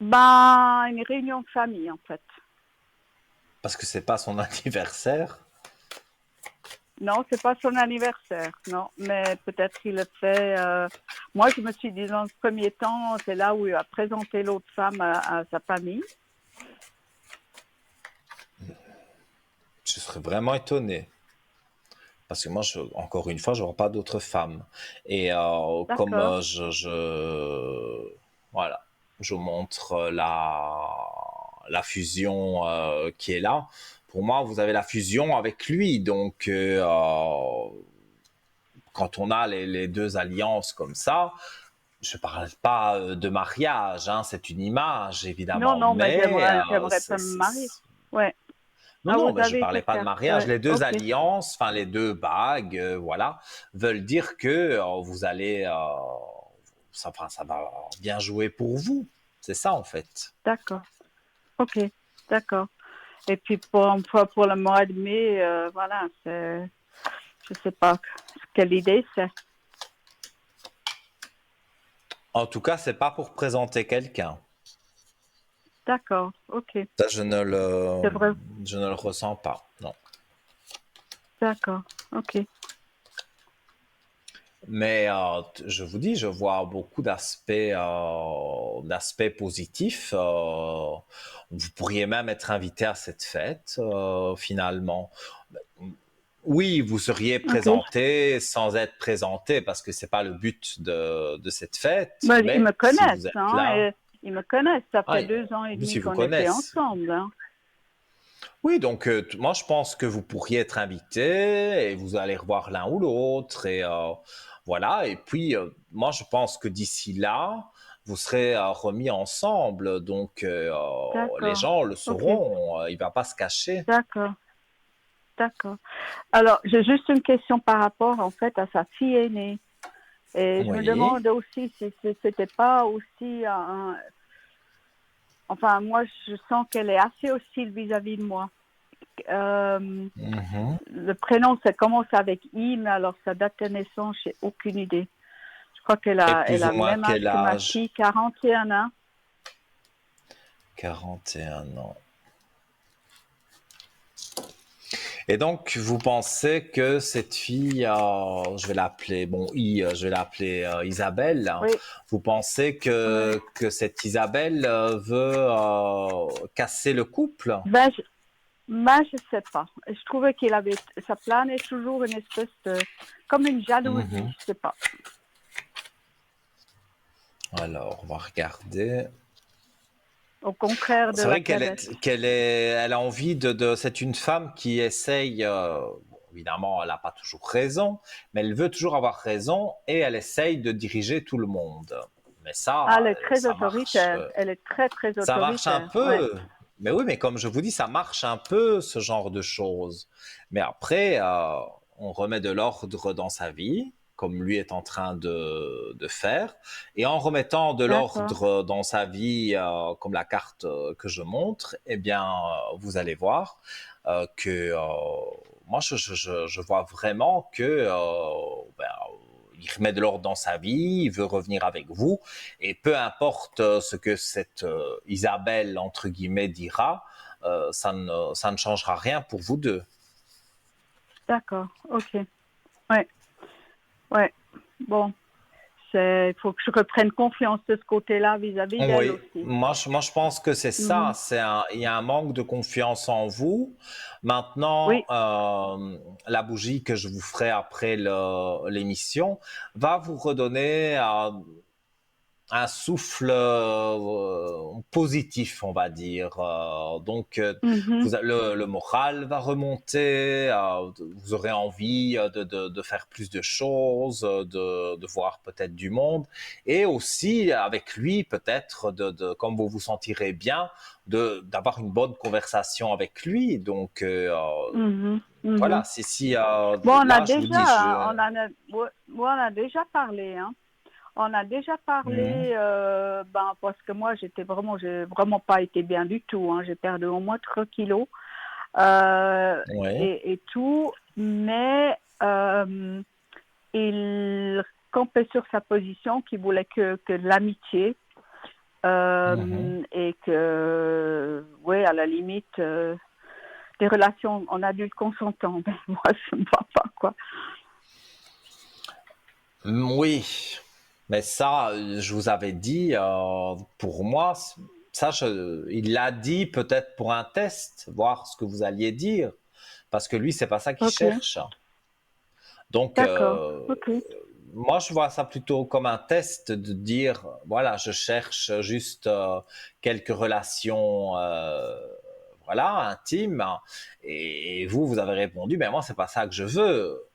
Ben, une réunion de famille, en fait. Parce que c'est pas son anniversaire. Non, c'est pas son anniversaire, non. Mais peut-être qu'il le fait. Moi, je me suis dit, dans le premier temps, c'est là où il a présenté l'autre femme à sa famille. Je serais vraiment étonné. Parce que moi, encore une fois, je vois pas d'autres femmes. Et comme D'accord. voilà, je montre la fusion qui est là. Pour moi, vous avez la fusion avec lui. Donc, quand on a les deux alliances comme ça, je parle pas de mariage, hein, c'est une image Non, évidemment, non, mais mais j'aimerais pas me marier. Ouais. non, Ah, non, vous mais je avez parlais ces pas de cartes. mariage. Ouais. Les deux Ok. alliances, enfin les deux bagues, voilà, veulent dire que vous allez, enfin, ça va bien jouer pour vous. C'est ça en fait. D'accord. Ok. D'accord. Et puis pour le mois de mai, voilà, je sais pas quelle idée c'est. En tout cas, c'est pas pour présenter quelqu'un. D'accord. Ok. Ça, C'est vrai. je ne le ressens pas. Non. D'accord. Ok. Mais je vous dis, je vois beaucoup d'aspects positifs. Vous pourriez même être invité à cette fête, finalement. Oui, vous seriez Ok. présenté sans être présenté parce que c'est pas le but de cette fête. Mais ils me Mais si connaissent, vous êtes hein. là, Et ils me connaissent. Ça ah, fait 2 ans et demi si vous qu'on était connaissent. ensemble, hein. Oui, donc moi je pense que vous pourriez être invité et vous allez revoir l'un ou l'autre et voilà. Et puis moi je pense que d'ici là, vous serez remis ensemble. Donc les D'accord. gens le Ok. sauront. Il va pas se cacher. D'accord. D'accord. Alors, j'ai juste une question par rapport, en fait, à sa fille aînée. Et je me Oui. demande aussi si c'était pas aussi enfin, moi, je sens qu'elle est assez hostile vis-à-vis de moi. Mhm. Le prénom, ça commence avec I, mais alors sa date de naissance, j'ai aucune idée. Je crois Et elle plus a ou le moins même âge quel que ma âge? fille, 41 ans. 41 ans. Et donc, vous pensez que cette fille, je vais l'appeler, bon, je vais l'appeler Isabelle. Oui, Vous pensez oui. que cette Isabelle veut casser le couple? Je sais pas. Je trouvais ça planait toujours une espèce de, comme une jalousie, Mhm. je sais pas. Alors, on va regarder. Au contraire de C'est la vrai cadette. elle a envie c'est une femme qui essaye, bon, évidemment, elle n'a pas toujours raison, mais elle veut toujours avoir raison et elle essaye de diriger tout le monde. Mais Ah, ça, elle est très autoritaire. Elle est très, très ça marche un autoritaire. Ouais. peu. Mais oui, mais comme je vous dis, ça marche un peu, ce genre de choses. Mais après, on remet de l'ordre dans sa vie, comme lui est en train de faire. Et en remettant de D'accord. l'ordre dans sa vie, comme la carte que je montre, eh bien, vous allez voir que moi, je vois vraiment que ben, il remet de l'ordre dans sa vie, il veut revenir avec vous, et peu importe ce que cette Isabelle, entre guillemets, dira, ça ne changera rien pour vous deux. D'accord. OK. Ouais. Ouais. Bon. Il faut que je reprenne confiance de ce côté-là vis-à-vis d'elle Oui, aussi. moi je pense que c'est ça. Mhm. Il y a un manque de confiance en vous. Maintenant, Oui. la bougie que je vous ferai après l'émission va vous redonner un souffle positif, on va dire. Donc, Mhm. le moral va remonter, vous aurez envie de faire plus de choses, de voir peut-être du monde, et aussi avec lui, peut-être, comme vous vous sentirez bien, d'avoir une bonne conversation avec lui. Donc, Mhm. voilà, Mhm. si, Bon, on a là, je vous déjà, dis, hein, ouais, ouais, on a déjà parlé, hein. On a déjà Mhm, parlé, ben, parce que moi, j'ai vraiment pas été bien du tout, hein. J'ai perdu au moins 3 kilos, ouais, et tout, mais il campait sur sa position, qu'il voulait que de l'amitié, mhm. et que, ouais, à la limite, des relations en adulte consentant. Ben, moi, ça me va pas, quoi. Oui, mais ça, je vous avais dit, pour moi, ça, il l'a dit peut-être pour un test, voir ce que vous alliez dire, parce que lui, c'est pas ça qu'il Ok, cherche. Donc, d'accord, ok. moi, je vois ça plutôt comme un test de dire, voilà, je cherche juste quelques relations, voilà, intimes, et vous, vous avez répondu, mais moi, c'est pas ça que je veux.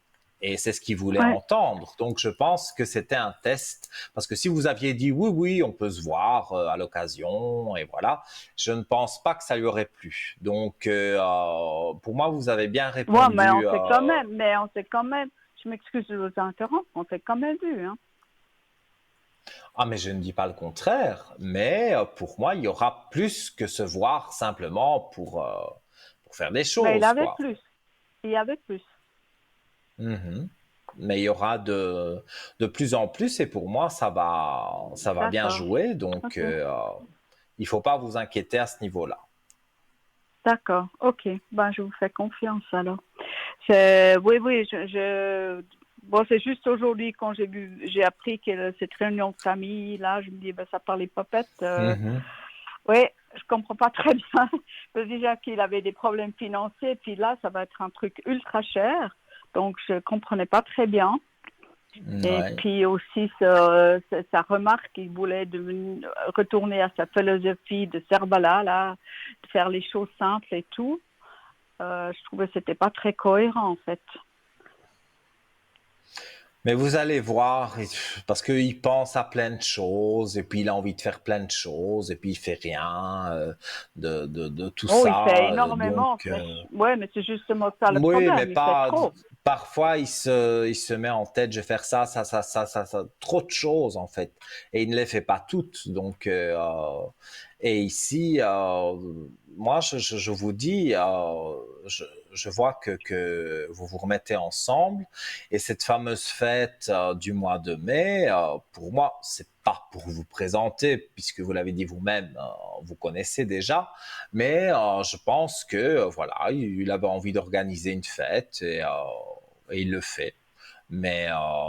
Et c'est ce qu'il voulait Ouais. entendre. Donc, je pense que c'était un test. Parce que si vous aviez dit oui, oui, on peut se voir à l'occasion, et voilà, je ne pense pas que ça lui aurait plu. Donc, pour moi, vous avez bien Ouais, mais répondu. on s'est quand même, je m'excuse de vous interrompre, on s'est quand même vu, hein. Ah, mais je ne dis pas le contraire. Mais pour moi, il y aura plus que se voir simplement pour faire des Mais choses, quoi. il y avait plus, Mhm. Mais il y aura de plus en plus, et pour moi, ça va bien d'accord, jouer. Donc, ok, il faut pas vous inquiéter à ce niveau-là. d'accord, ok, ben je vous fais confiance alors. Oui, oui, bon, c'est juste aujourd'hui quand j'ai appris que cette réunion de famille, là, je me dis, ben, ça parlait popette. Mhm. Oui, je comprends pas très bien. Déjà qu'il avait des problèmes financiers, puis là, ça va être un truc ultra cher. Donc, je comprenais pas très bien. Et Ouais. puis aussi, sa remarque qu'il voulait retourner à sa philosophie de Cerbala, là, de faire les choses simples et tout. Je trouvais que c'était pas très cohérent, en fait. Mais vous allez voir, parce qu'il pense à plein de choses, et puis il a envie de faire plein de choses, et puis il fait rien de tout Oh, il fait ça. énormément. Ouais, mais c'est justement ça le Oui, mais problème. Il fait pas. trop. Parfois, il se met en tête, je vais faire ça, trop de choses en fait, et il ne les fait pas toutes. Donc, et ici, moi, je vous dis, je vois que vous vous remettez ensemble, et cette fameuse fête du mois de mai, pour moi, c'est pas pour vous présenter, puisque vous l'avez dit vous-même, vous connaissez déjà. Mais je pense que voilà, il avait envie d'organiser une fête, et il le fait. Mais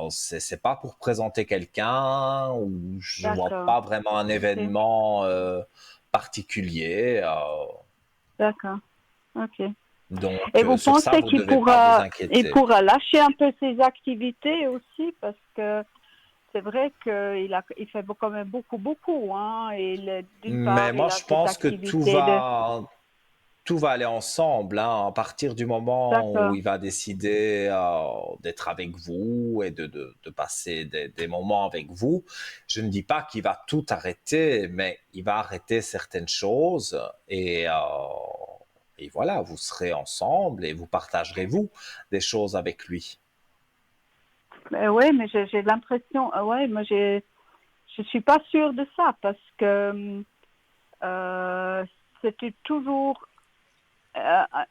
c'est pas pour présenter quelqu'un, ou je vois D'accord. pas vraiment un Ok. événement particulier. D'accord. Ok. Et Donc vous sur ça, pensez vous devez pas vous il inquiéter. pourra lâcher un peu ses activités aussi parce que c'est vrai il fait quand même beaucoup, beaucoup, hein. Et d'une Mais part, moi, il a je cette pense que activité de. tout va aller ensemble, hein, à partir du moment où D'accord. il va décider d'être avec vous, et de passer des moments avec vous. Je ne dis pas qu'il va tout arrêter, mais il va arrêter certaines choses, et voilà, vous serez ensemble, et vous partagerez vous des choses avec lui. Mais ouais, mais j'ai l'impression. Ouais, moi je suis pas sûre de ça parce que euh, c'était toujours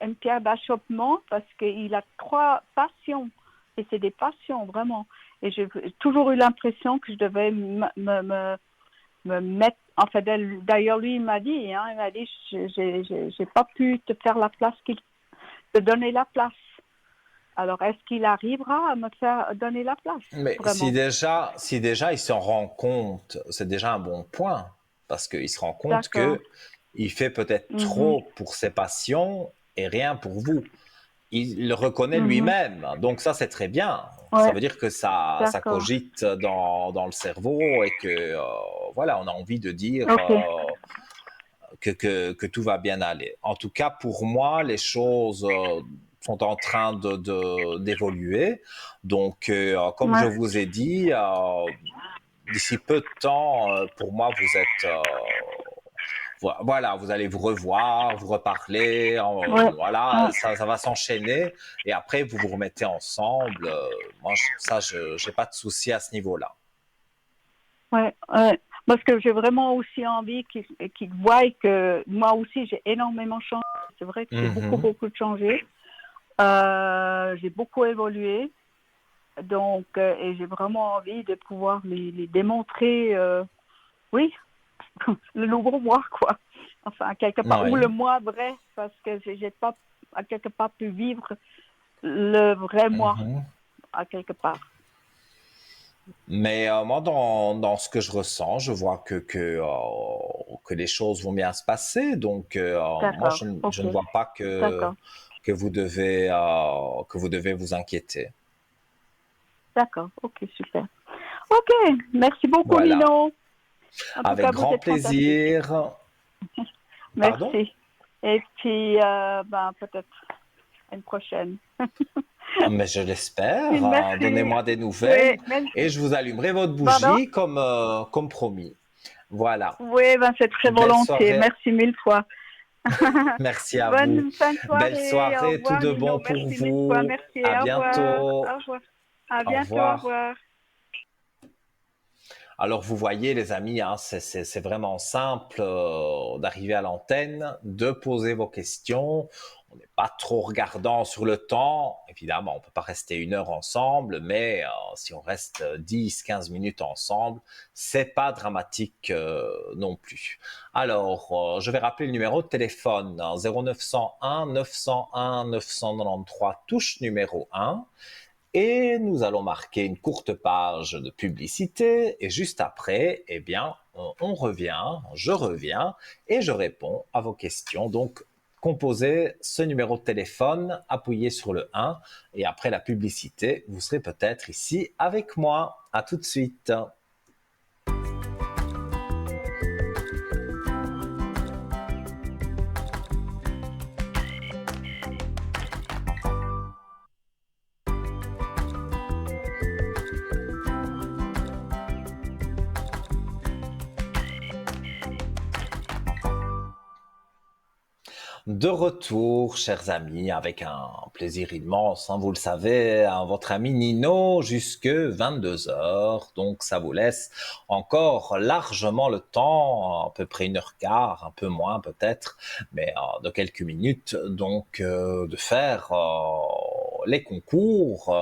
une pierre d'achoppement parce qu'il a 3 passions et c'est des passions vraiment. Et j'ai toujours eu l'impression que je devais me mettre. Enfin, d'ailleurs, lui, il m'a dit, hein, il m'a dit, j'ai pas pu te faire la place te donner la place. Alors, est-ce qu'il arrivera à me faire donner la place, Mais vraiment? si déjà il s'en rend compte, c'est déjà un bon point, parce qu'il se rend compte D'accord. que il fait peut-être Mhm. trop pour ses passions et rien pour vous. il le reconnaît Mhm. lui-même. Donc ça, c'est très bien. Ça Ouais, veut dire que ça d'accord. cogite dans le cerveau et que, voilà, on a envie de dire Ok. que tout va bien aller. En tout cas, pour moi, les choses sont en train d'évoluer. Donc, comme je Ouais, vous ai dit, d'ici peu de temps, pour moi, vous êtes voilà, vous allez vous revoir, vous reparler, ouais, voilà, ouais, ça va s'enchaîner et après vous vous remettez ensemble. Moi, ça, je n'ai pas de souci à ce niveau-là. ouais, ouais. Parce que j'ai vraiment aussi envie qu'ils voient que moi aussi j'ai énormément changé. C'est vrai que j'ai beaucoup, Mhm. beaucoup changé. J'ai beaucoup évolué. Donc, et j'ai vraiment envie de pouvoir les démontrer, oui, le nouveau moi, quoi. Enfin, quelque part, ou le Oui. moi vrai, parce que j'ai pas, à quelque part, pu vivre le vrai moi, Mhm. à quelque part. Mais moi, dans ce que je ressens, je vois que les choses vont bien se passer. Donc, moi, D'accord, je ok, ne vois pas d'accord, que vous devez vous inquiéter. d'accord, ok, super. Ok, merci beaucoup, Voilà. Nino. En tout Avec cas, vous grand êtes fantastique. plaisir. Pardon? Merci. Et puis, ben, peut-être une prochaine. Mais je l'espère. Merci. Donnez-moi des Oui, nouvelles et merci. je vous allumerai votre Pardon? bougie comme promis. Voilà. Oui, ben c'est très Belle volontiers. soirée. Merci mille fois. Merci à vous. Bonne fin de Belle soirée. Au soirée. Tout revoir, de Nino. bon pour Merci mille fois. vous. Merci. À Au revoir. bientôt. Au revoir. À Au bientôt. Au revoir. revoir. Alors, vous voyez, les amis, hein, c'est vraiment simple d'arriver à l'antenne, de poser vos questions. On n'est pas trop regardant sur le temps. Évidemment, on ne peut pas rester 1 heure ensemble, mais si on reste 10, 15 minutes ensemble, c'est pas dramatique non plus. Alors, je vais rappeler le numéro de téléphone, hein, 0901 901 993, touche numéro 1. Et nous allons marquer une courte page de publicité et juste après, eh bien, on revient, je reviens et je réponds à vos questions. Donc, composez ce numéro de téléphone, appuyez sur le 1 et après la publicité, vous serez peut-être ici avec moi. À tout de suite. De retour, chers amis, avec un plaisir immense, hein, vous le savez, hein, votre ami Nino jusque 22 heures. Donc, ça vous laisse encore largement le temps, à peu près 1 heure quart, un peu moins peut-être, mais de quelques minutes, donc de faire les concours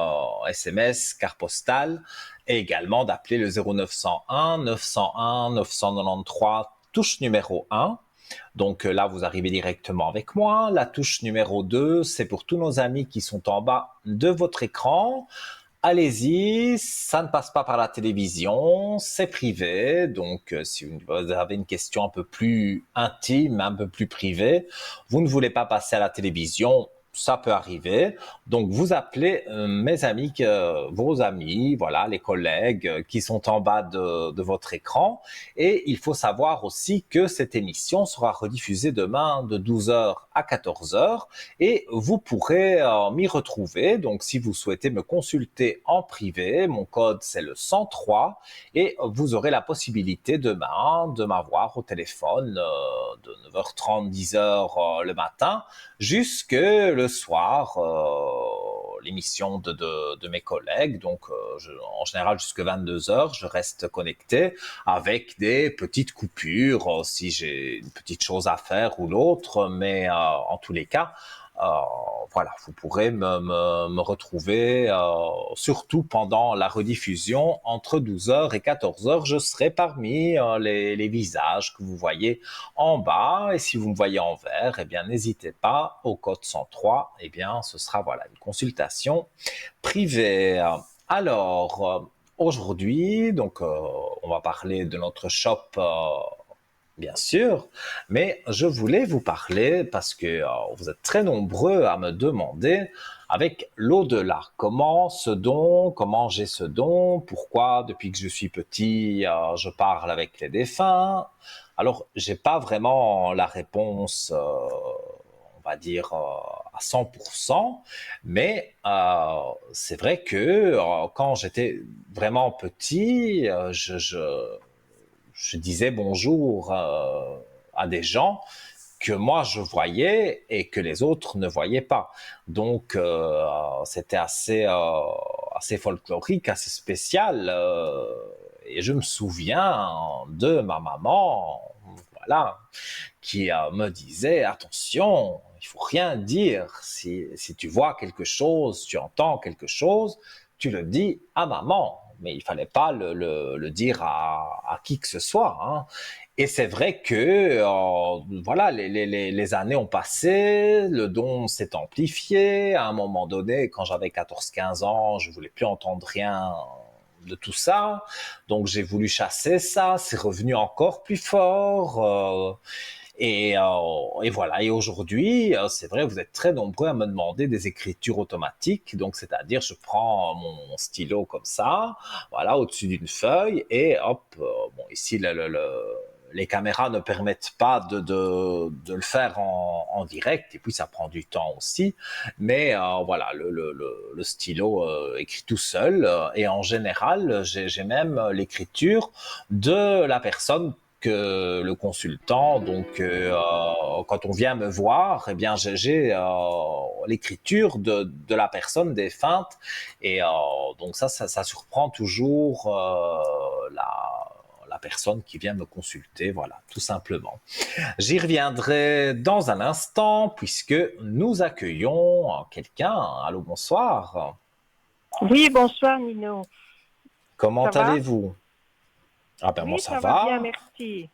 SMS, carte postale, et également d'appeler le 0901 901 993, touche numéro 1. Donc là, vous arrivez directement avec moi. La touche numéro 2, c'est pour tous nos amis qui sont en bas de votre écran. Allez-y, ça ne passe pas par la télévision, c'est privé. Donc si vous avez une question un peu plus intime, un peu plus privée, vous ne voulez pas passer à la télévision, ça peut arriver. Donc vous appelez mes amis, vos amis, voilà, les collègues qui sont en bas de votre écran. Et il faut savoir aussi que cette émission sera rediffusée demain de 12 heures à 14 heures et vous pourrez m'y retrouver. Donc si vous souhaitez me consulter en privé, mon code c'est le 103 et vous aurez la possibilité demain de m'avoir au téléphone de 9h30, 10h le matin jusque le soir, l'émission de mes collègues. Donc en général jusque 22 heures, je reste connecté avec des petites coupures si j'ai une petite chose à faire ou l'autre, mais en tous les cas, voilà, vous pourrez me retrouver surtout pendant la rediffusion entre 12 heures et 14 heures. Je serai parmi les visages que vous voyez en bas et si vous me voyez en vert, eh bien n'hésitez pas au code 103, eh bien ce sera voilà une consultation privée. Alors aujourd'hui, donc on va parler de notre shop Bien sûr, mais je voulais vous parler parce que vous êtes très nombreux à me demander avec l'au-delà, comment j'ai ce don, pourquoi depuis que je suis petit, je parle avec les défunts. Alors, j'ai pas vraiment la réponse, on va dire à 100%, mais c'est vrai que quand j'étais vraiment petit, je disais bonjour à des gens que moi je voyais et que les autres ne voyaient pas. Donc c'était assez folklorique, assez spécial. Et je me souviens de ma maman, voilà, qui me disait attention, il faut rien dire. Si tu vois quelque chose, tu entends quelque chose, tu le dis à maman. Mais il fallait pas le dire à qui que ce soit, hein. Et c'est vrai que voilà, les années ont passé, le don s'est amplifié. À un moment donné, quand j'avais 14-15 ans, je voulais plus entendre rien de tout ça. Donc j'ai voulu chasser ça, c'est revenu encore plus fort. Et voilà. Et aujourd'hui, c'est vrai, vous êtes très nombreux à me demander des écritures automatiques. Donc, c'est-à-dire, je prends mon stylo comme ça, voilà, au-dessus d'une feuille, et hop, bon, ici, les caméras ne permettent pas de le faire en direct, et puis ça prend du temps aussi. Mais voilà, le stylo écrit tout seul, et en général, j'ai même l'écriture de la personne que le consultant. Donc, quand on vient me voir, eh bien, j'ai l'écriture de la personne défunte, et donc ça surprend toujours la personne qui vient me consulter, voilà, tout simplement. J'y reviendrai dans un instant, puisque nous accueillons quelqu'un. Allô, bonsoir. Oui, bonsoir Nino. Comment Ça va? allez-vous? Ah ben moi Oui, ça ça va bien, va, merci.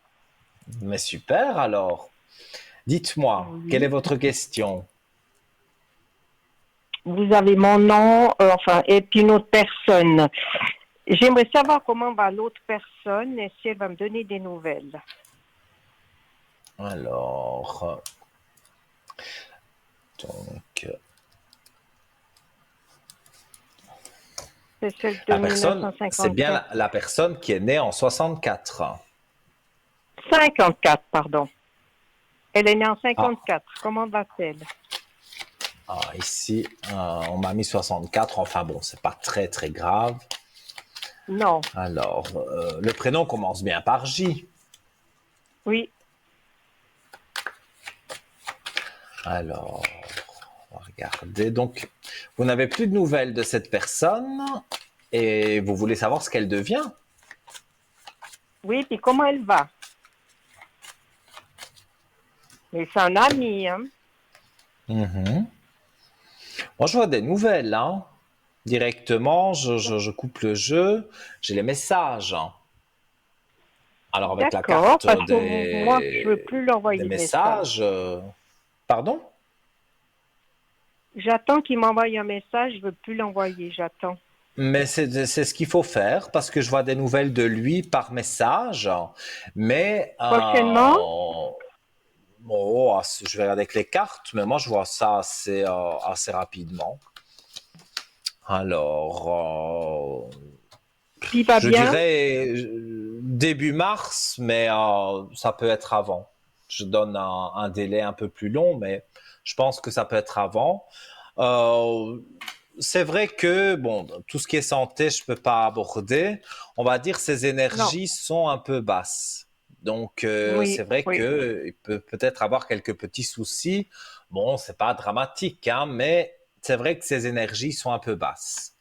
mais super alors. Dites-moi, quelle est Oui. votre question? Vous avez mon nom, enfin, et puis une autre personne. J'aimerais savoir comment va l'autre personne et si elle va me donner des nouvelles. Alors, donc, C'est celle de la personne, c'est bien 1954. la personne qui est née en 64. 54, pardon. Elle est née en Ah, 54. Comment va-t-elle? ici, on m'a mis 64. Enfin bon, c'est pas très très grave. Non. Alors, le prénom commence bien par J. Oui. Alors, on va regarder. Donc, vous n'avez plus de nouvelles de cette personne et vous voulez savoir ce qu'elle devient. Oui, puis comment elle va? Mais c'est un ami, hein? Mhm. Moi, je vois des nouvelles, hein. Directement, je coupe le jeu, j'ai les messages. Alors, avec la D'accord, carte parce que moi, je veux plus des l'envoyer de message. messages, pardon? J'attends qu'il m'envoie un message, je veux plus l'envoyer, j'attends. Mais c'est ce qu'il faut faire parce que je vois des nouvelles de lui par message. Mais Prochainement? bon, je vais regarder avec les cartes, mais moi je vois ça assez rapidement. Alors, Puis il va je bien? dirais début mars, mais ça peut être avant. Je donne un délai un peu plus long, mais je pense que ça peut être avant. Euh, c'est vrai que, bon, tout ce qui est santé, je peux pas aborder. On va dire ses Non. énergies sont un peu basses. Donc, c'est Oui, vrai oui. que il peut peut-être avoir quelques petits soucis. Bon, c'est pas dramatique, hein, mais c'est vrai que ses énergies sont un peu basses.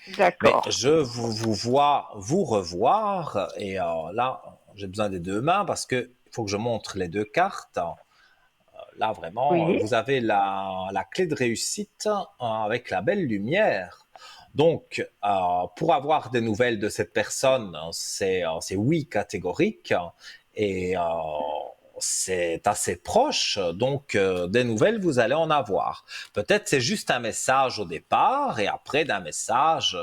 Mais D'accord. je vous vois vous revoir et là, j'ai besoin des deux mains parce que il faut que je montre les deux cartes. Là, vraiment, Oui. vous avez la clé de réussite avec la belle lumière. Donc, pour avoir des nouvelles de cette personne, c'est oui catégorique et c'est assez proche. Donc, des nouvelles, vous allez en avoir. Peut-être c'est juste un message au départ et après d'un message,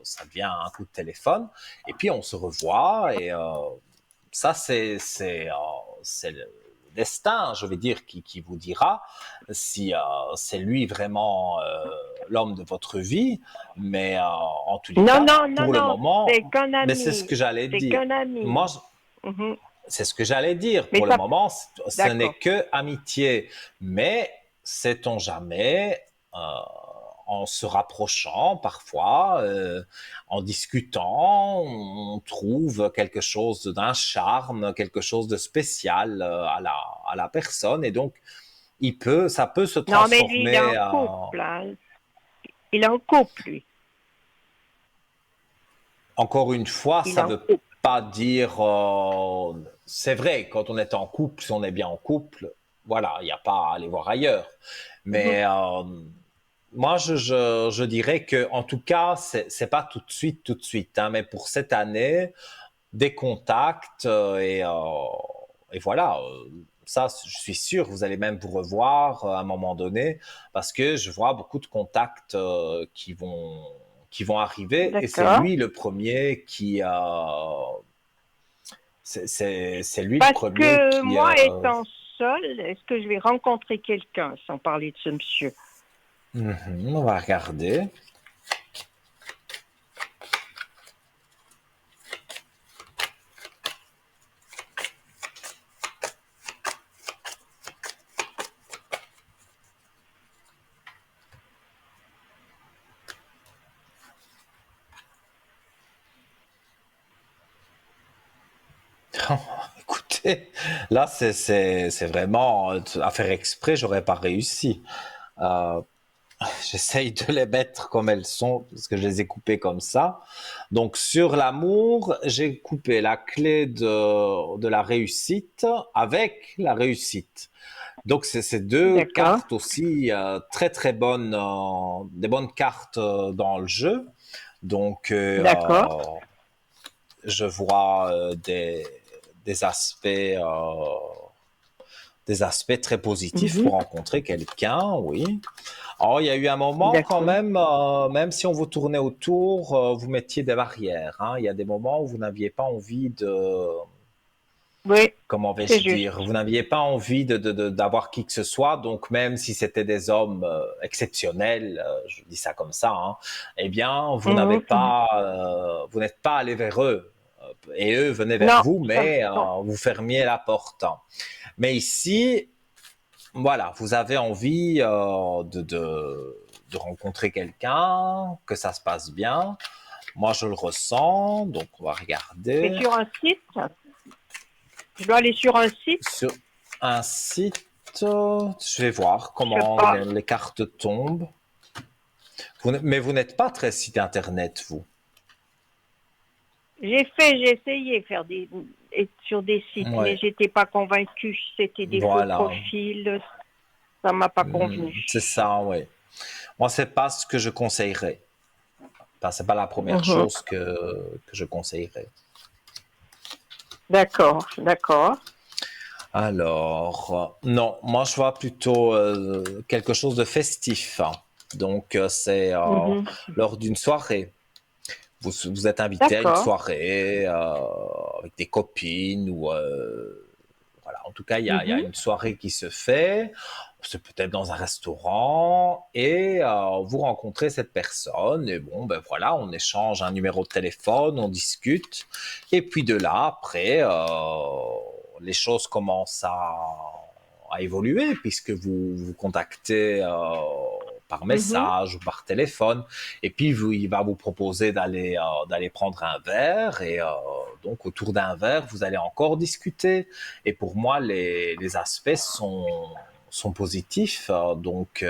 ça devient un coup de téléphone. Et puis, on se revoit et ça, c'est le destin, je vais dire, qui vous dira si c'est lui vraiment l'homme de votre vie. Mais en tous les Non, cas, non, non, pour le non, c'est moment, qu'un mais c'est ce ami. que j'allais C'est dire. qu'un ami. Moi, Mhm. c'est ce que j'allais dire. Mais Pour le ça, moment, ce n'est d'accord. que amitié. Mais sait-on jamais, euh, en se rapprochant parfois, en discutant, on trouve quelque chose d'un charme, quelque chose de spécial à la personne. Et donc, ça peut se Non, mais lui, il est en transformer. couple, hein. Il est en couple, lui. Encore une fois, Il ça est en veut couple. pas dire. C'est vrai, quand on est en couple, si on est bien en couple, voilà, il n'y a pas à aller voir ailleurs. Mhm. Mais moi, je dirais que, en tout cas, c'est pas tout de suite, hein, mais pour cette année, des contacts et voilà. Ça, je suis sûr, vous allez même vous revoir à un moment donné, parce que je vois beaucoup de contacts qui vont arriver, et c'est D'accord. lui le premier c'est lui le Parce premier que qui, moi, étant seule, est-ce que je vais rencontrer quelqu'un, sans parler de ce monsieur? on va regarder. Écoutez, là, c'est vraiment à faire exprès, j'aurais pas réussi. Euh, J'essaye de les mettre comme elles sont, parce que je les ai coupées comme ça. Donc, sur l'amour, j'ai coupé la clé de la réussite avec la réussite. Donc, c'est ces deux D'accord. cartes aussi très, très bonnes, des bonnes cartes dans le jeu. Donc, D'accord. je vois des aspects très positifs Mhm. pour rencontrer quelqu'un, oui. Oh, il y a eu un moment quand D'accord. même, même si on vous tournait autour, vous mettiez des barrières, hein. Il y a des moments où vous n'aviez pas envie Oui, comment c'est vais-je juste. dire, vous n'aviez pas envie d'avoir qui que ce soit, donc même si c'était des hommes exceptionnels, je dis ça comme ça, hein, eh bien, Mhm, mhm. vous n'êtes pas allé vers eux, et eux venaient vers Non, vous, ça, mais non. vous fermiez la porte. Mais ici, voilà, vous avez envie de rencontrer quelqu'un, que ça se passe bien. Moi, je le ressens, donc on va C'est regarder. sur un site. Je dois aller sur un site. Sur un site, je vais voir Je sais comment pas. les cartes tombent. Mais vous n'êtes pas très site internet, vous. J'ai essayé de faire sur des sites, mais Ouais, j'étais pas convaincue. C'était des faux voilà. profils. Ça m'a pas convenu. C'est ça, ouais. Moi, c'est pas ce que je conseillerais. Enfin, c'est pas la première Mhm. chose que je conseillerais. D'accord, d'accord. Alors, non, moi je vois plutôt quelque chose de festif, hein. Donc, c'est Mhm. lors d'une soirée. Vous êtes invité à une D'accord. soirée avec des copines ou voilà. En tout cas, il y a Mhm. une soirée qui se fait. C'est peut-être dans un restaurant et vous rencontrez cette personne et bon, ben voilà, on échange un numéro de téléphone, on discute et puis de là, après, les choses commencent à évoluer puisque vous vous contactez par Mhm. message ou par téléphone et puis il va vous proposer d'aller prendre un verre et donc autour d'un verre, vous allez encore discuter et pour moi, les aspects sont positifs. Donc,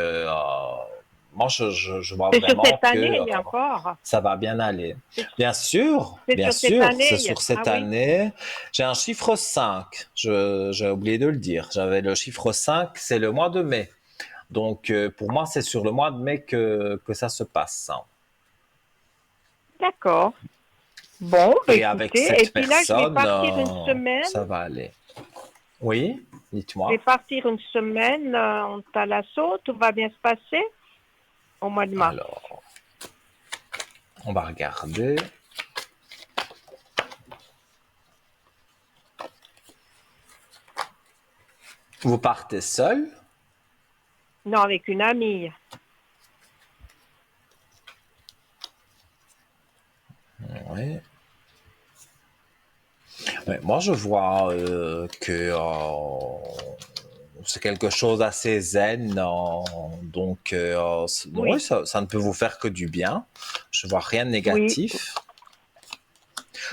moi, je vois C'est sur vraiment cette que année encore. ça va bien aller. C'est c'est Bien sur cette sûr, c'est année. sur Ah cette oui. année. J'ai un chiffre 5. J'ai oublié de le dire. J'avais le chiffre 5, c'est le mois de mai. Donc, pour moi, c'est sur le mois de mai que ça se passe, hein. D'accord. Bon, bah Et avec écoutez. Et cette puis là, je vais personne, partir une semaine. ça va aller. Oui, Je vais dites-moi. partir une semaine en Thalasso. Tout va bien se passer au mois de mars. Alors, on va regarder. Vous partez seul? Non, avec une amie. Oui. Ouais, moi, je vois que c'est quelque chose d'assez zen, donc Oui, oui, ça ne peut vous faire que du bien. Je vois rien de oui, négatif.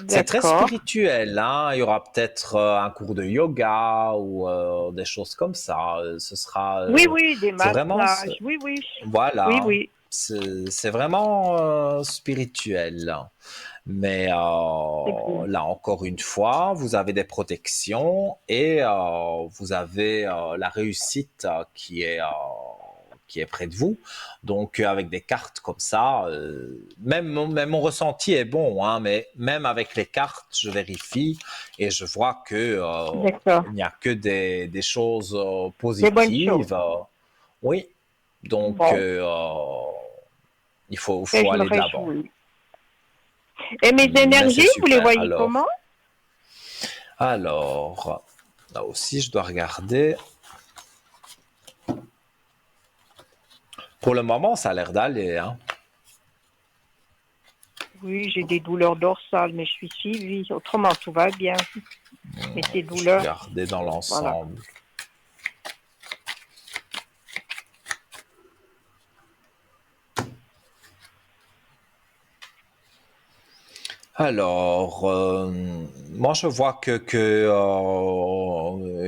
C'est très d'accord. spirituel, hein. Il y aura peut-être un cours de yoga ou des choses comme ça. Ce sera, Oui, oui, des c'est vraiment, massages. Oui, oui. Oui, voilà, oui. c'est vraiment spirituel. Mais C'est bien. là encore une fois, vous avez des protections et vous avez la réussite qui est près de vous. Donc avec des cartes comme ça, même mon ressenti est bon, hein, mais même avec les cartes, je vérifie et je vois que D'accord. il n'y a que des choses Des bonnes choses. positives. Oui, donc Bon, il et faut je me aller de l'avant. réjouis. Et mes Mais c'est énergies, vous les super. voyez comment? Alors, là aussi, je dois regarder. Pour le moment, ça a l'air d'aller, hein. Oui, j'ai des douleurs dorsales, mais je suis suivie. Autrement, tout va bien. Mais ces Je vais douleurs, regarder dans voilà. l'ensemble. Alors, moi, je vois il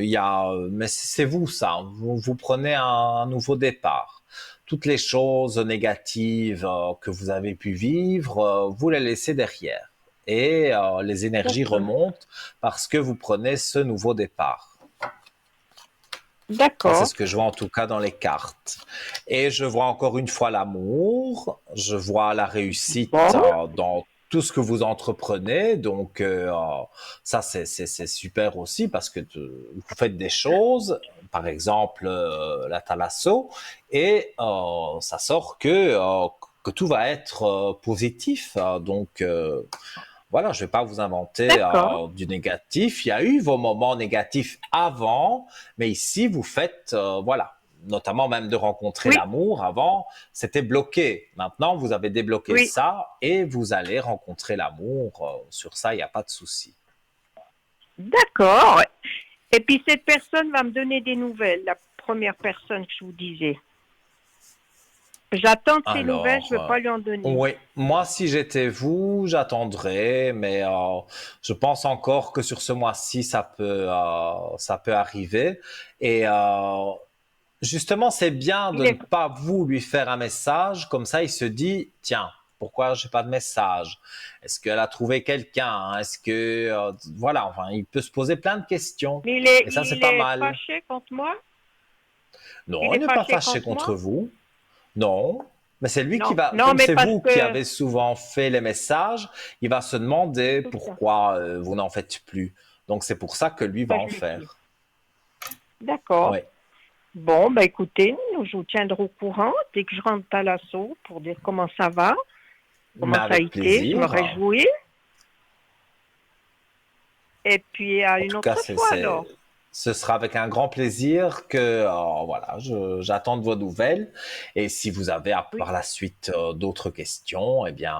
y a, mais c'est vous ça. Vous prenez un nouveau départ. Toutes les choses négatives que vous avez pu vivre, vous les laissez derrière. Et les énergies D'accord. remontent parce que vous prenez ce nouveau départ. Ça, c'est D'accord. ce que je vois en tout cas dans les cartes. Et je vois encore une fois l'amour, je vois la réussite Bon, dans tout ce que vous entreprenez. Donc, ça, c'est super aussi parce que vous faites des choses, par exemple la thalasso, et ça sort que tout va être positif. Donc, voilà, je ne vais pas vous inventer d'accord. du négatif. Il y a eu vos moments négatifs avant, mais ici, vous faites, voilà, notamment même de rencontrer Oui, l'amour. Avant, c'était bloqué. Maintenant, vous avez débloqué oui. ça et vous allez rencontrer l'amour. Sur ça, il n'y a pas de souci. D'accord. Et puis cette personne va me donner des nouvelles, la première personne que je vous disais. J'attends de ces nouvelles, je Alors, ne veux pas lui en donner. oui, moi, si j'étais vous, j'attendrais, mais je pense encore que sur ce mois-ci, ça peut arriver. Et justement, c'est bien de Il ne est... pas vous lui faire un message, comme ça il se dit, tiens, pourquoi j'ai pas de message? Est-ce qu'elle a trouvé quelqu'un? Est-ce que, voilà, enfin, il peut se poser plein de questions. Il est, Et ça, c'est il pas est mal. fâché contre moi? Il Non, il est n'est pas fâché fâché contre moi? contre vous. Non. Mais c'est lui qui Non, va, non, comme mais c'est parce vous qui que... avez souvent fait les messages, il va se demander Tout ça, pourquoi vous n'en faites plus. Donc c'est pour ça que lui va ça, en je lui dis. faire. D'accord. Oui. Bon, bah écoutez, je vous tiendrai au courant dès que je rentre à l'assaut pour dire comment ça va, Mais comment ça a avec été, je me plaisir. réjouis. Et puis à En une tout cas, autre fois alors. ce sera avec un grand plaisir que voilà, j'attends de vos nouvelles. Et si vous avez Oui. par la suite d'autres questions, eh bien,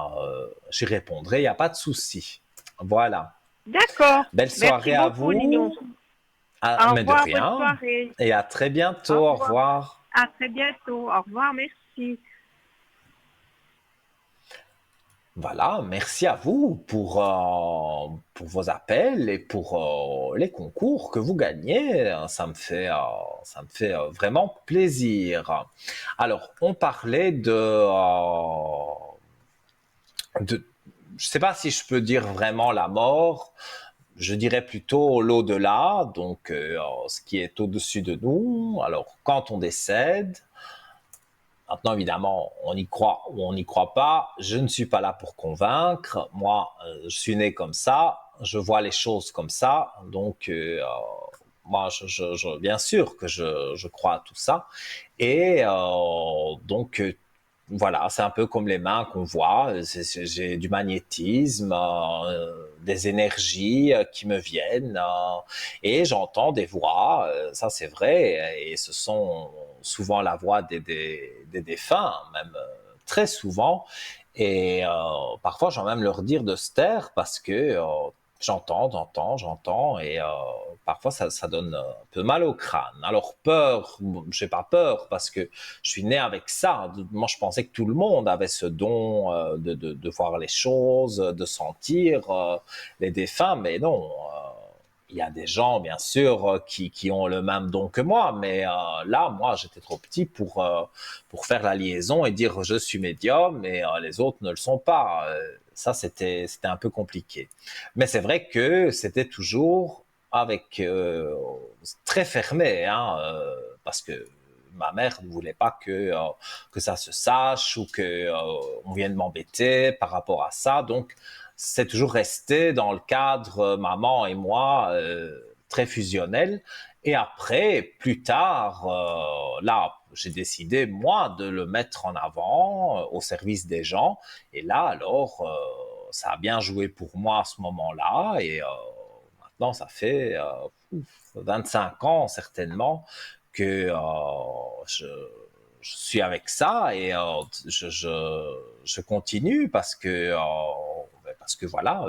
j'y répondrai. Il n'y a pas de souci. Voilà. D'accord. Belle Merci soirée à beaucoup, Nino. vous. Ah, Au mais de revoir, bonne rien. soirée. Et à très Au bientôt. Au revoir. revoir. À très bientôt. Au revoir, merci. Voilà, merci à vous pour vos appels et pour les concours que vous gagnez. Ça me fait vraiment plaisir. Alors, on parlait je ne sais pas si je peux dire vraiment la mort, je dirais plutôt l'au-delà, donc ce qui est au-dessus de nous. Alors, quand on décède, maintenant, évidemment, on y croit ou on n'y croit pas. Je ne suis pas là pour convaincre. Moi, je suis né comme ça. Je vois les choses comme ça. Donc, moi, bien sûr que je crois à tout ça. Et donc, voilà, c'est un peu comme les mains qu'on voit. J'ai du magnétisme, des énergies qui me viennent et j'entends des voix. Ça, c'est vrai. Et ce sont souvent la voix des défunts, même très souvent. Et parfois, j'ai même leur dire de se taire parce que j'entends, et parfois ça donne un peu mal au crâne. Alors peur, j'ai pas peur parce que je suis né avec ça. Moi, je pensais que tout le monde avait ce don de voir les choses, de sentir les défunts, mais non. Il y a des gens, bien sûr, qui ont le même don que moi, mais là, moi, j'étais trop petit pour faire la liaison et dire je suis médium, et les autres ne le sont pas. Ça, c'était un peu compliqué. Mais c'est vrai que c'était toujours avec très fermé, hein, parce que ma mère ne voulait pas que ça se sache ou que on vienne m'embêter par rapport à ça. Donc, c'est toujours resté dans le cadre maman et moi très fusionnel. Et après, plus tard, là, j'ai décidé, moi, de le mettre en avant au service des gens. Et là, alors, ça a bien joué pour moi à ce moment-là. Et maintenant, ça fait 25 ans, certainement, que je, je suis avec ça et je continue parce que voilà,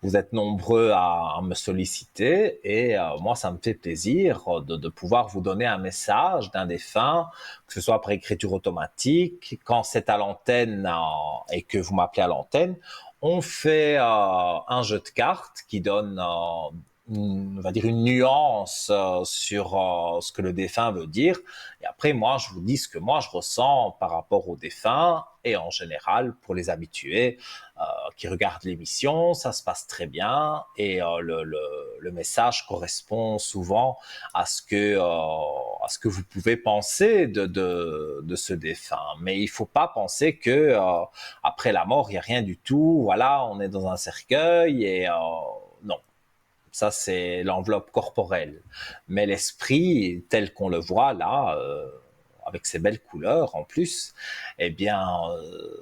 vous êtes nombreux à me solliciter et moi, ça me fait plaisir de pouvoir vous donner un message d'un défunt, que ce soit par écriture automatique, quand c'est à l'antenne et que vous m'appelez à l'antenne, on fait un jeu de cartes qui donne, on va dire, une nuance sur ce que le défunt veut dire. Et après, moi, je vous dis ce que moi, je ressens par rapport au défunt et en général, pour les habitués qui regardent l'émission, ça se passe très bien et le message correspond souvent à ce que vous pouvez penser de ce défunt. Mais il faut pas penser que après la mort, il y a rien du tout. Voilà, on est dans un cercueil et non. Ça, c'est l'enveloppe corporelle. Mais l'esprit, tel qu'on le voit là, avec ses belles couleurs en plus, eh bien,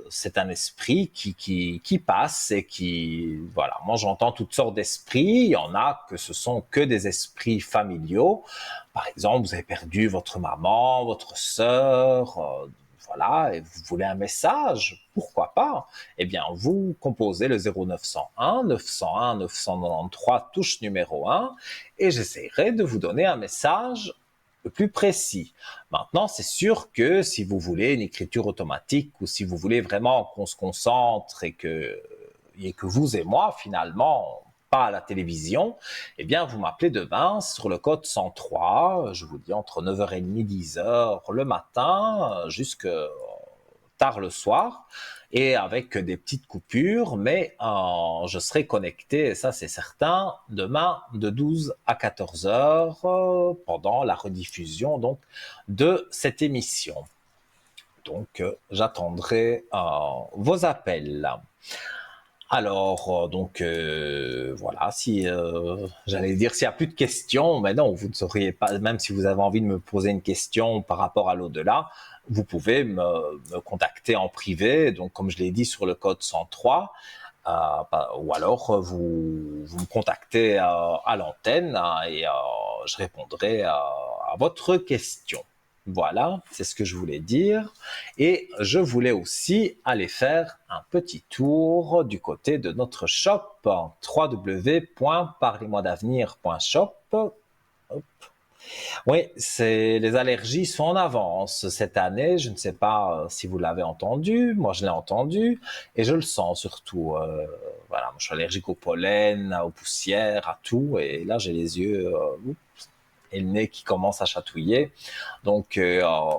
c'est un esprit qui passe et qui, voilà. Moi, j'entends toutes sortes d'esprits. Il y en a que ce sont que des esprits familiaux. Par exemple, vous avez perdu votre maman, votre sœur, voilà, et vous voulez un message, pourquoi pas? Eh bien, vous composez le 0901 901 993 touche numéro 1 et j'essaierai de vous donner un message le plus précis. Maintenant, c'est sûr que si vous voulez une écriture automatique ou si vous voulez vraiment qu'on se concentre et que vous et moi, finalement, pas à la télévision, eh bien, vous m'appelez demain sur le code 103, je vous dis entre 9h30 et 10h le matin, jusque tard le soir, et avec des petites coupures, mais je serai connecté, et ça c'est certain, demain de 12 à 14 heures pendant la rediffusion donc de cette émission. Donc j'attendrai vos appels. Alors, donc, voilà, si j'allais dire s'il n'y a plus de questions, mais non, vous ne sauriez pas, même si vous avez envie de me poser une question par rapport à l'au-delà, vous pouvez me contacter en privé, donc comme je l'ai dit sur le code 103, ou alors vous me contactez à l'antenne et je répondrai à votre question. Voilà, c'est ce que je voulais dire. Et je voulais aussi aller faire un petit tour du côté de notre shop, www.parlez-moi-d'avenir.shop. Oui, les allergies sont en avance cette année. Je ne sais pas si vous l'avez entendu. Moi, je l'ai entendu et je le sens surtout. Voilà, moi, je suis allergique au pollen, aux poussières, à tout. Et là, j'ai les yeux et le nez qui commence à chatouiller. Donc,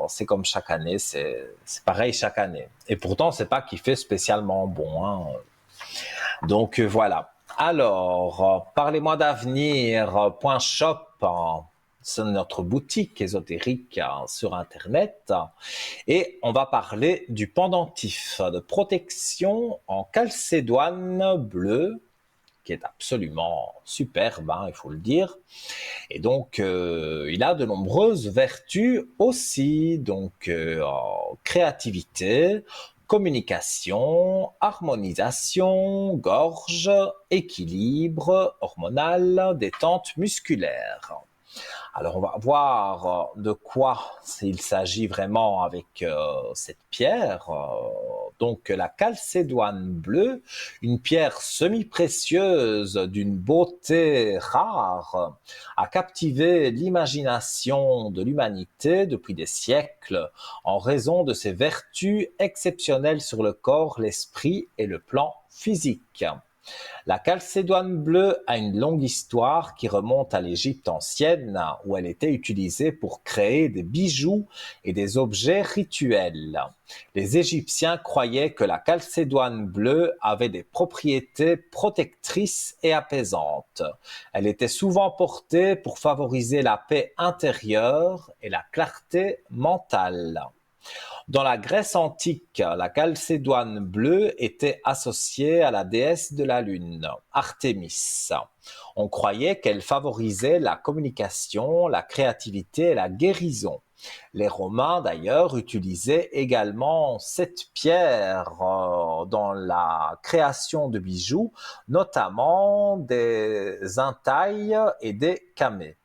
c'est comme chaque année, c'est pareil chaque année. Et pourtant, c'est pas qu'il fait spécialement bon. Hein. Donc, voilà. Alors, parlez-moi d'avenir.shop, c'est notre boutique ésotérique sur Internet. Et on va parler du pendentif de protection en calcédoine bleue qui est absolument superbe, hein, il faut le dire. Et donc, il a de nombreuses vertus aussi, donc créativité, communication, harmonisation, gorge, équilibre hormonal, détente musculaire. Alors, on va voir de quoi il s'agit vraiment avec cette pierre. Donc, la calcédoine bleue, une pierre semi-précieuse d'une beauté rare, a captivé l'imagination de l'humanité depuis des siècles en raison de ses vertus exceptionnelles sur le corps, l'esprit et le plan physique. La calcédoine bleue a une longue histoire qui remonte à l'Égypte ancienne, où elle était utilisée pour créer des bijoux et des objets rituels. Les Égyptiens croyaient que la calcédoine bleue avait des propriétés protectrices et apaisantes. Elle était souvent portée pour favoriser la paix intérieure et la clarté mentale. Dans la Grèce antique, la calcédoine bleue était associée à la déesse de la lune, Artémis. On croyait qu'elle favorisait la communication, la créativité et la guérison. Les Romains, d'ailleurs, utilisaient également cette pierre dans la création de bijoux, notamment des intailles et des camées.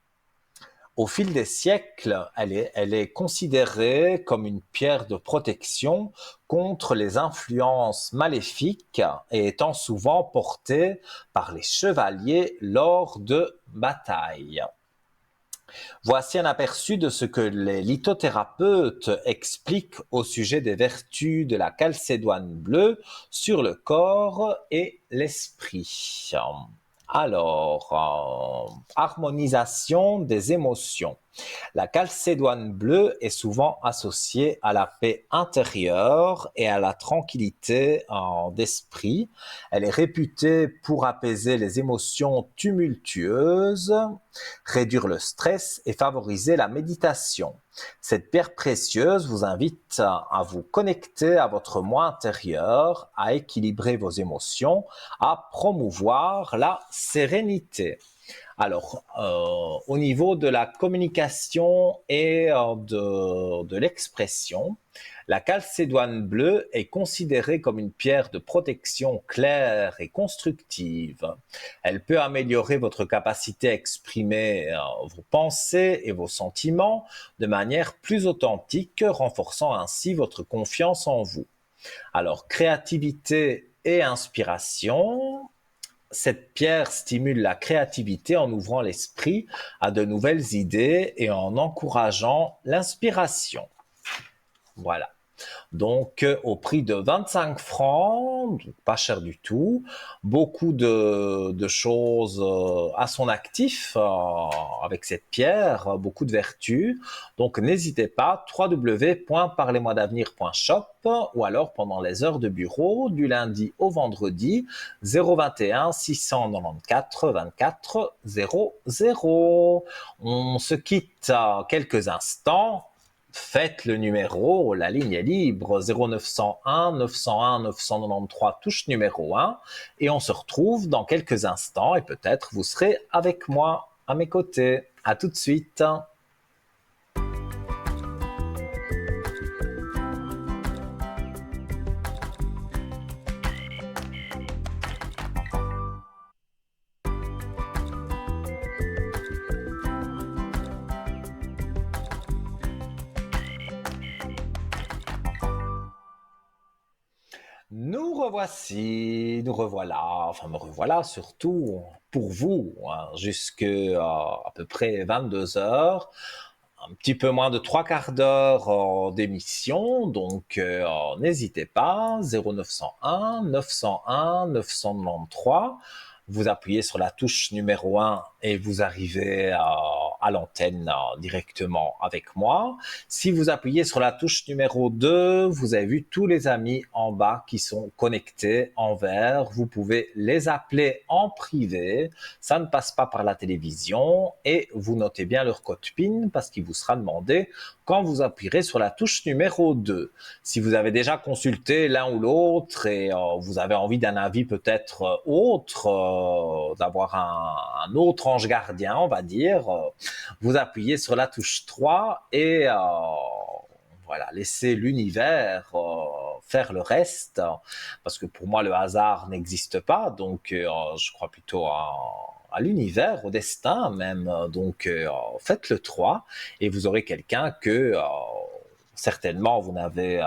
Au fil des siècles, elle est considérée comme une pierre de protection contre les influences maléfiques et étant souvent portée par les chevaliers lors de batailles. Voici un aperçu de ce que les lithothérapeutes expliquent au sujet des vertus de la calcédoine bleue sur le corps et l'esprit. Alors, harmonisation des émotions. La calcédoine bleue est souvent associée à la paix intérieure et à la tranquillité d'esprit. Elle est réputée pour apaiser les émotions tumultueuses, réduire le stress et favoriser la méditation. Cette pierre précieuse vous invite à vous connecter à votre moi intérieur, à équilibrer vos émotions, à promouvoir la sérénité. Alors, au niveau de la communication et de l'expression, la calcédoine bleue est considérée comme une pierre de protection claire et constructive. Elle peut améliorer votre capacité à exprimer vos pensées et vos sentiments de manière plus authentique, renforçant ainsi votre confiance en vous. Alors, créativité et inspiration. Cette pierre stimule la créativité en ouvrant l'esprit à de nouvelles idées et en encourageant l'inspiration. Voilà. Donc, au prix de 25 francs, pas cher du tout, beaucoup de choses à son actif avec cette pierre, beaucoup de vertus. Donc, n'hésitez pas, www.parlez-moi-d'avenir.shop ou alors pendant les heures de bureau du lundi au vendredi 021 694 24 00. On se quitte quelques instants. Faites le numéro, la ligne est libre, 0901 901 993, touche numéro 1, et on se retrouve dans quelques instants, et peut-être vous serez avec moi, à mes côtés. À tout de suite. Nous revoilà, enfin me revoilà surtout pour vous, hein, jusqu'à à peu près 22 heures, un petit peu moins de 3/4 d'heure d'émission, donc n'hésitez pas, 0901 901 993, vous appuyez sur la touche numéro 1 et vous arrivez à l'antenne directement avec moi. Si vous appuyez sur la touche numéro 2, vous avez vu tous les amis en bas qui sont connectés en vert. Vous pouvez les appeler en privé. Ça ne passe pas par la télévision et vous notez bien leur code PIN parce qu'il vous sera demandé quand vous appuierez sur la touche numéro 2. Si vous avez déjà consulté l'un ou l'autre et vous avez envie d'un avis peut-être autre, d'avoir un autre ange gardien, on va dire, vous appuyez sur la touche 3 et voilà, laissez l'univers faire le reste, parce que pour moi le hasard n'existe pas, donc je crois plutôt à l'univers, au destin même, donc faites le 3 et vous aurez quelqu'un que certainement vous n'avez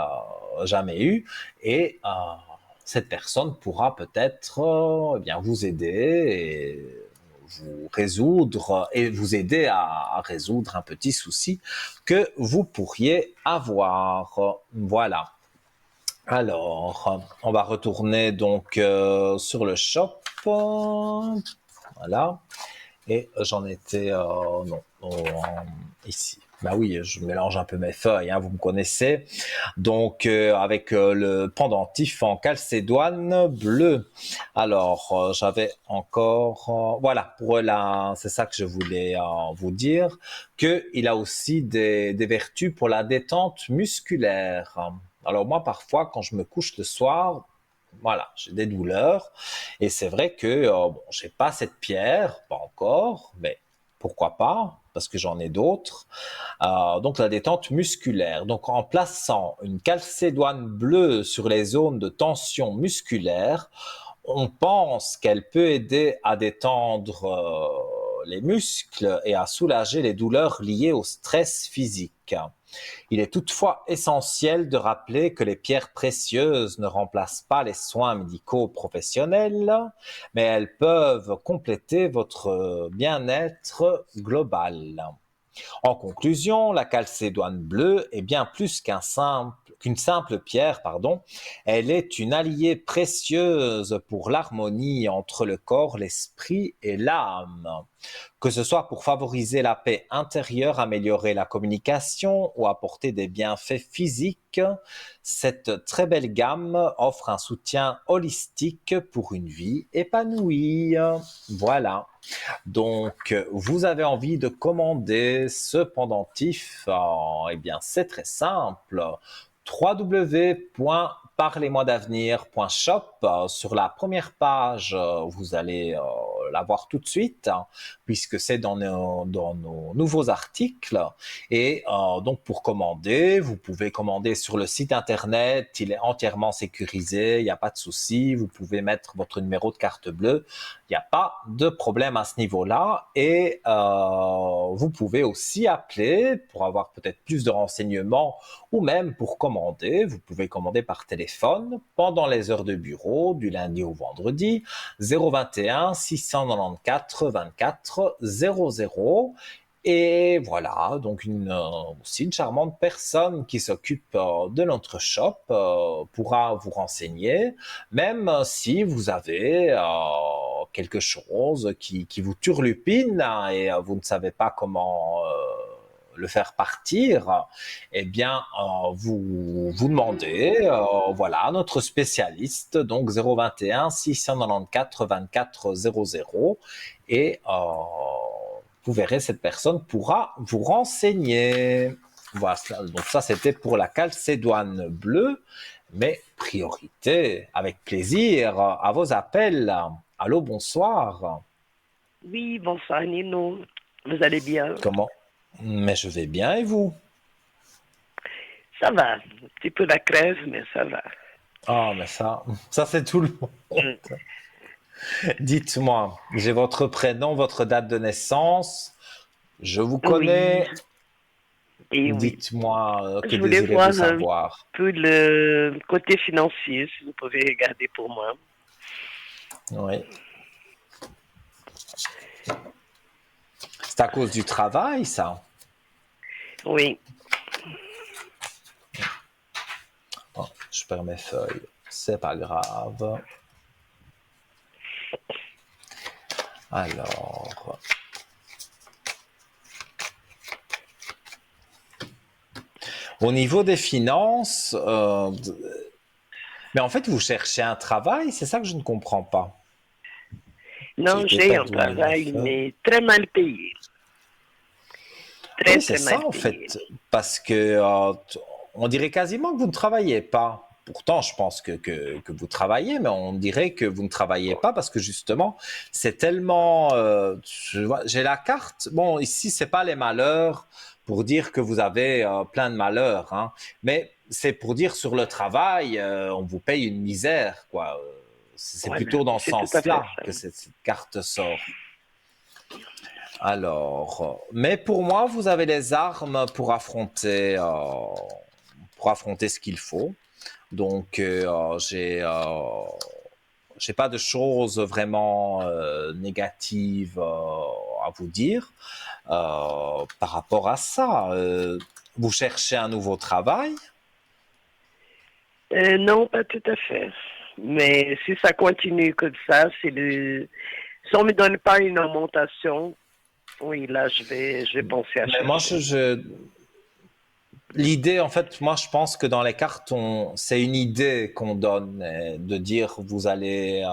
jamais eu et cette personne pourra peut-être eh bien vous aider et vous résoudre et vous aider à résoudre un petit souci que vous pourriez avoir. Voilà. Alors, on va retourner donc sur le shop. Voilà. Et j'en étais non ici. Bah oui, je mélange un peu mes feuilles, hein, vous me connaissez. Donc avec le pendentif en calcédoine bleu. Alors j'avais encore voilà pour c'est ça que je voulais vous dire que il a aussi des vertus pour la détente musculaire. Alors moi parfois quand je me couche le soir, voilà, j'ai des douleurs et c'est vrai que bon, j'ai pas cette pierre, pas encore, mais pourquoi pas, parce que j'en ai d'autres. Donc la détente musculaire. Donc en plaçant une calcédoine bleue sur les zones de tension musculaire, on pense qu'elle peut aider à détendre les muscles et à soulager les douleurs liées au stress physique. Il est toutefois essentiel de rappeler que les pierres précieuses ne remplacent pas les soins médicaux professionnels, mais elles peuvent compléter votre bien-être global. En conclusion, la calcédoine bleue est bien plus qu'une simple pierre, pardon. Elle est une alliée précieuse pour l'harmonie entre le corps, l'esprit et l'âme. Que ce soit pour favoriser la paix intérieure, améliorer la communication ou apporter des bienfaits physiques, cette très belle gamme offre un soutien holistique pour une vie épanouie. Voilà. Donc, vous avez envie de commander ce pendentif, eh bien, c'est très simple. www.parlez-moi-d'avenir.shop. Sur la première page, vous allez la voir tout de suite, puisque c'est dans nos nouveaux articles. Et donc, pour commander, vous pouvez commander sur le site internet. Il est entièrement sécurisé, il n'y a pas de souci. Vous pouvez mettre votre numéro de carte bleue. Il n'y a pas de problème à ce niveau-là. Et vous pouvez aussi appeler pour avoir peut-être plus de renseignements ou même pour commander. Vous pouvez commander par téléphone pendant les heures de bureau du lundi au vendredi 021 694 24 00. Et voilà, donc aussi une charmante personne qui s'occupe de notre shop pourra vous renseigner, même si vous avez quelque chose qui vous turlupine et vous ne savez pas comment le faire partir, eh bien, vous demandez, voilà, notre spécialiste, donc 021 694 24 00, et vous verrez, cette personne pourra vous renseigner. Voilà, donc ça, c'était pour la calcédoine bleue, mais priorité, avec plaisir, à vos appels. Allô, bonsoir. Oui, bonsoir Nino. Vous allez bien? Comment? Mais je vais bien, et vous? Ça va. Un petit peu la crève, mais ça va. Ah, mais ça c'est tout le monde. Dites-moi, j'ai votre prénom, votre date de naissance. Je vous connais. Et oui. Dites-moi, que Je voulais désirez-vous voir un savoir? peu le côté financier, si vous pouvez regarder pour moi. Oui. C'est à cause du travail, ça? Oui. Oh, je perds mes feuilles. C'est pas grave. Alors. Au niveau des finances, mais en fait, vous cherchez un travail, c'est ça que je ne comprends pas. Non, j'ai un travail, mais très mal payé. Très, Oui, c'est très ça mal en payé. fait, parce que on dirait quasiment que vous ne travaillez pas. Pourtant, je pense que vous travaillez, mais on dirait que vous ne travaillez pas parce que justement, c'est tellement. J'ai la carte. Bon, ici, c'est pas les malheurs pour dire que vous avez plein de malheurs, hein, mais c'est pour dire sur le travail, on vous paye une misère, quoi. C'est Voilà, plutôt dans ce c'est tout à fait sens-là ça. que cette carte sort. Alors, mais pour moi, vous avez les armes pour affronter ce qu'il faut. Donc, j'ai pas de choses vraiment négatives à vous dire par rapport à ça. Vous cherchez un nouveau travail? Non, pas tout à fait. Mais si ça continue comme ça, si on me donne pas une augmentation, oui, là, je vais penser à Mais moi, chercher. l'idée, en fait, moi, je pense que dans les cartes, c'est une idée qu'on donne, de dire vous allez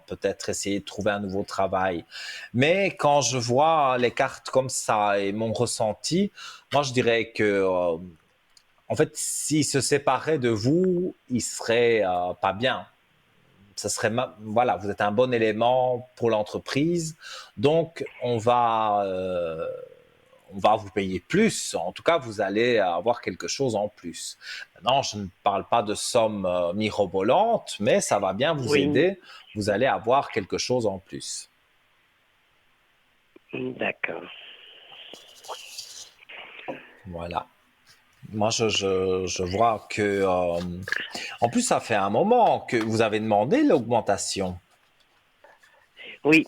peut-être essayer de trouver un nouveau travail. Mais quand je vois les cartes comme ça et mon ressenti, moi, je dirais que, en fait, s'il se séparait de vous, il serait pas bien. Ça serait, voilà, vous êtes un bon élément pour l'entreprise, donc on va vous payer plus. En tout cas, vous allez avoir quelque chose en plus. Maintenant, je ne parle pas de sommes mirobolantes, mais ça va bien vous Oui, aider. Vous allez avoir quelque chose en plus. d'accord. Voilà. Moi, je vois que, en plus, ça fait un moment que vous avez demandé l'augmentation. Oui,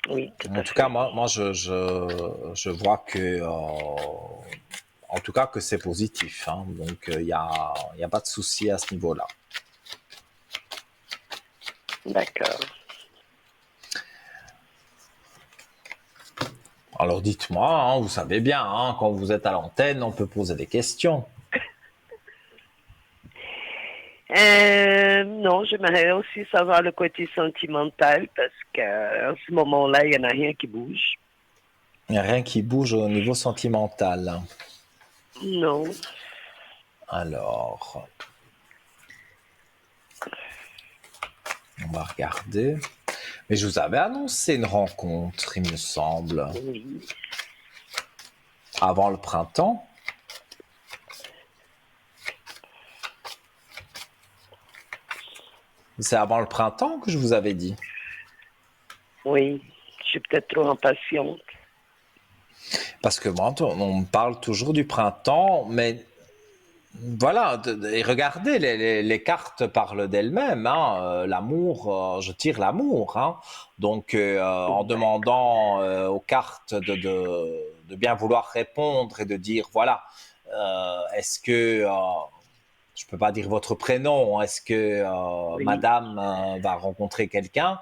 oui, tout En à tout cas, fait. je vois que, en tout cas, que c'est positif, hein. Donc, il y a pas de souci à ce niveau-là. D'accord. Alors dites-moi, hein, vous savez bien, hein, quand vous êtes à l'antenne, on peut poser des questions. Non, j'aimerais aussi savoir le côté sentimental parce qu'à ce moment-là, il n'y en a rien qui bouge. Il n'y a rien qui bouge au niveau sentimental. Non, Alors, on va regarder. Mais je vous avais annoncé une rencontre, il me semble, oui. avant le printemps. C'est avant le printemps que je vous avais dit. Oui, je suis peut-être trop impatiente. Parce que moi, on me parle toujours du printemps, mais voilà, et regardez, les cartes parlent d'elles-mêmes, hein. L'amour, je tire l'amour, hein. Donc, en D'accord. demandant aux cartes de bien vouloir répondre et de dire, voilà, est-ce que, je peux pas dire votre prénom, est-ce que Oui, madame va rencontrer quelqu'un?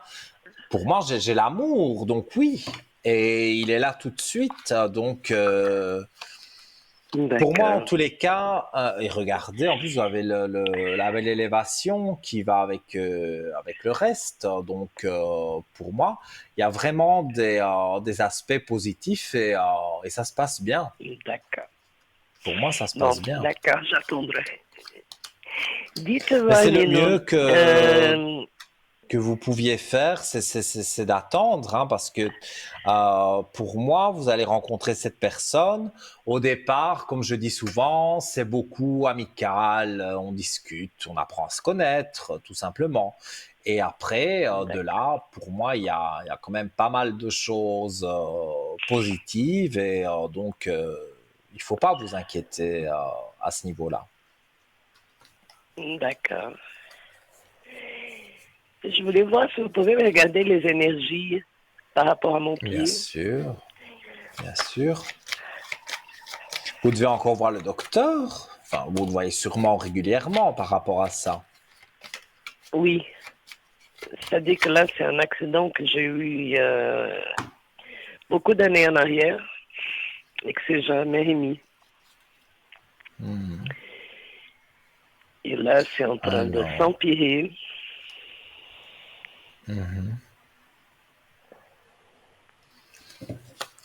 Pour moi, j'ai l'amour, donc oui. Et il est là tout de suite, donc... pour moi, en d'accord. tous les cas, et regardez, en plus, vous avez la belle élévation qui va avec le reste. Donc, pour moi, il y a vraiment des aspects positifs et ça se passe bien. D'accord. Pour moi, ça se Bon, passe bien. d'accord, j'attendrai. Mais Dites-moi, c'est le Nino, mieux euh, que vous pouviez faire, c'est d'attendre, hein, parce que pour moi, vous allez rencontrer cette personne. Au départ, comme je dis souvent, c'est beaucoup amical, on discute, on apprend à se connaître, tout simplement. Et après, de d'accord. là, pour moi, il y a quand même pas mal de choses positives et donc il ne faut pas vous inquiéter à ce niveau-là. D'accord. Je voulais voir si vous pouvez me regarder les énergies par rapport à mon Bien pied. sûr, bien sûr. Vous devez encore voir le docteur. Enfin, vous le voyez sûrement régulièrement par rapport à ça. Oui, c'est-à-dire que là, c'est un accident que j'ai eu il y a beaucoup d'années en arrière et que c'est jamais remis. Et là, c'est en train de Alors, s'empirer.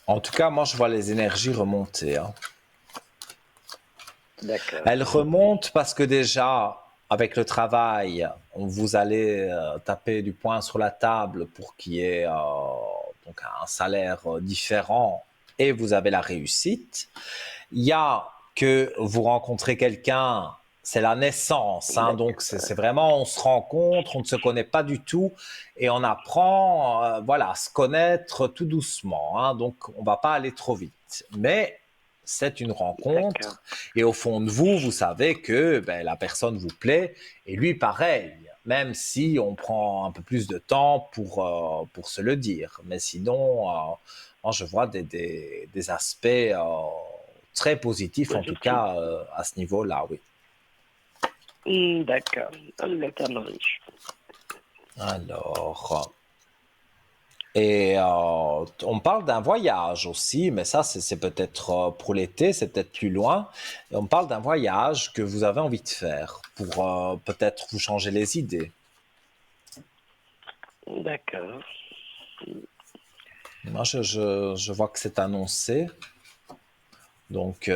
En tout cas, moi, je vois les énergies remonter, hein. D'accord. Elles remontent parce que déjà, avec le travail, vous allez taper du poing sur la table pour qu'il y ait donc un salaire différent et vous avez la réussite. Il y a que vous rencontrez quelqu'un, c'est la naissance, hein, donc c'est vraiment, on se rencontre, on ne se connaît pas du tout et on apprend voilà, à se connaître tout doucement, hein, donc on ne va pas aller trop vite. Mais c'est une rencontre et au fond de vous, vous savez que ben, la personne vous plaît et lui pareil, même si on prend un peu plus de temps pour se le dire. Mais sinon, moi je vois des aspects très positifs, en tout cas à ce niveau-là, oui. D'accord. Ça marche. Alors, et on parle d'un voyage aussi, mais ça c'est peut-être pour l'été, c'est peut-être plus loin. Et on parle d'un voyage que vous avez envie de faire pour peut-être vous changer les idées. D'accord. Moi, je vois que c'est annoncé. Donc,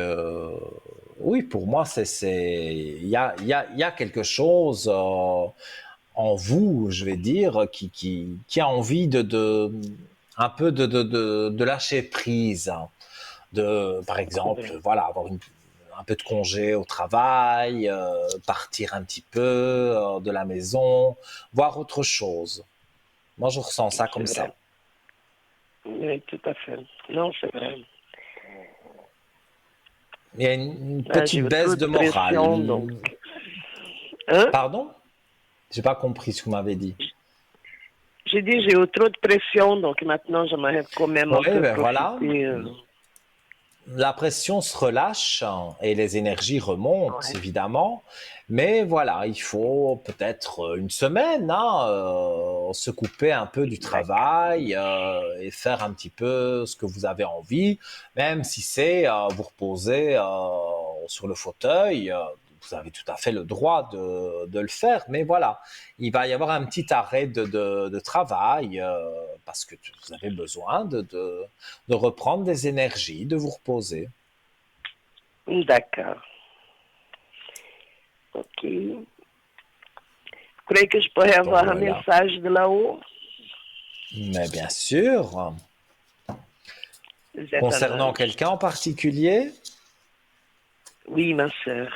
oui, pour moi, il y a quelque chose en vous, je vais dire, qui a envie un peu de lâcher prise, hein. Par exemple, voilà, avoir un peu de congé au travail, partir un petit peu de la maison, voir autre chose. Moi, je ressens ça comme C'est ça. vrai. Oui, tout à fait. Non, c'est vrai. Il y a une J'ai petite baisse trop de pression, morale. donc. Hein? Pardon? J'ai pas compris ce que vous m'avez dit. J'ai dit j'ai eu trop de pression, donc maintenant j'aimerais quand même un Oui, peu ben voilà. profiter. La pression se relâche hein, et les énergies remontent, Ouais. évidemment. Mais voilà, il faut peut-être une semaine hein, se couper un peu du travail et faire un petit peu ce que vous avez envie, même si c'est vous reposer sur le fauteuil. Vous avez tout à fait le droit de le faire, mais voilà, il va y avoir un petit arrêt de travail parce que vous avez besoin de reprendre des énergies, de vous reposer. D'accord. Ok. Vous croyez que je pourrais Donc avoir un voilà. message de là-haut? Mais bien sûr. Vous êtes Concernant un ange. quelqu'un en particulier? Oui, ma sœur.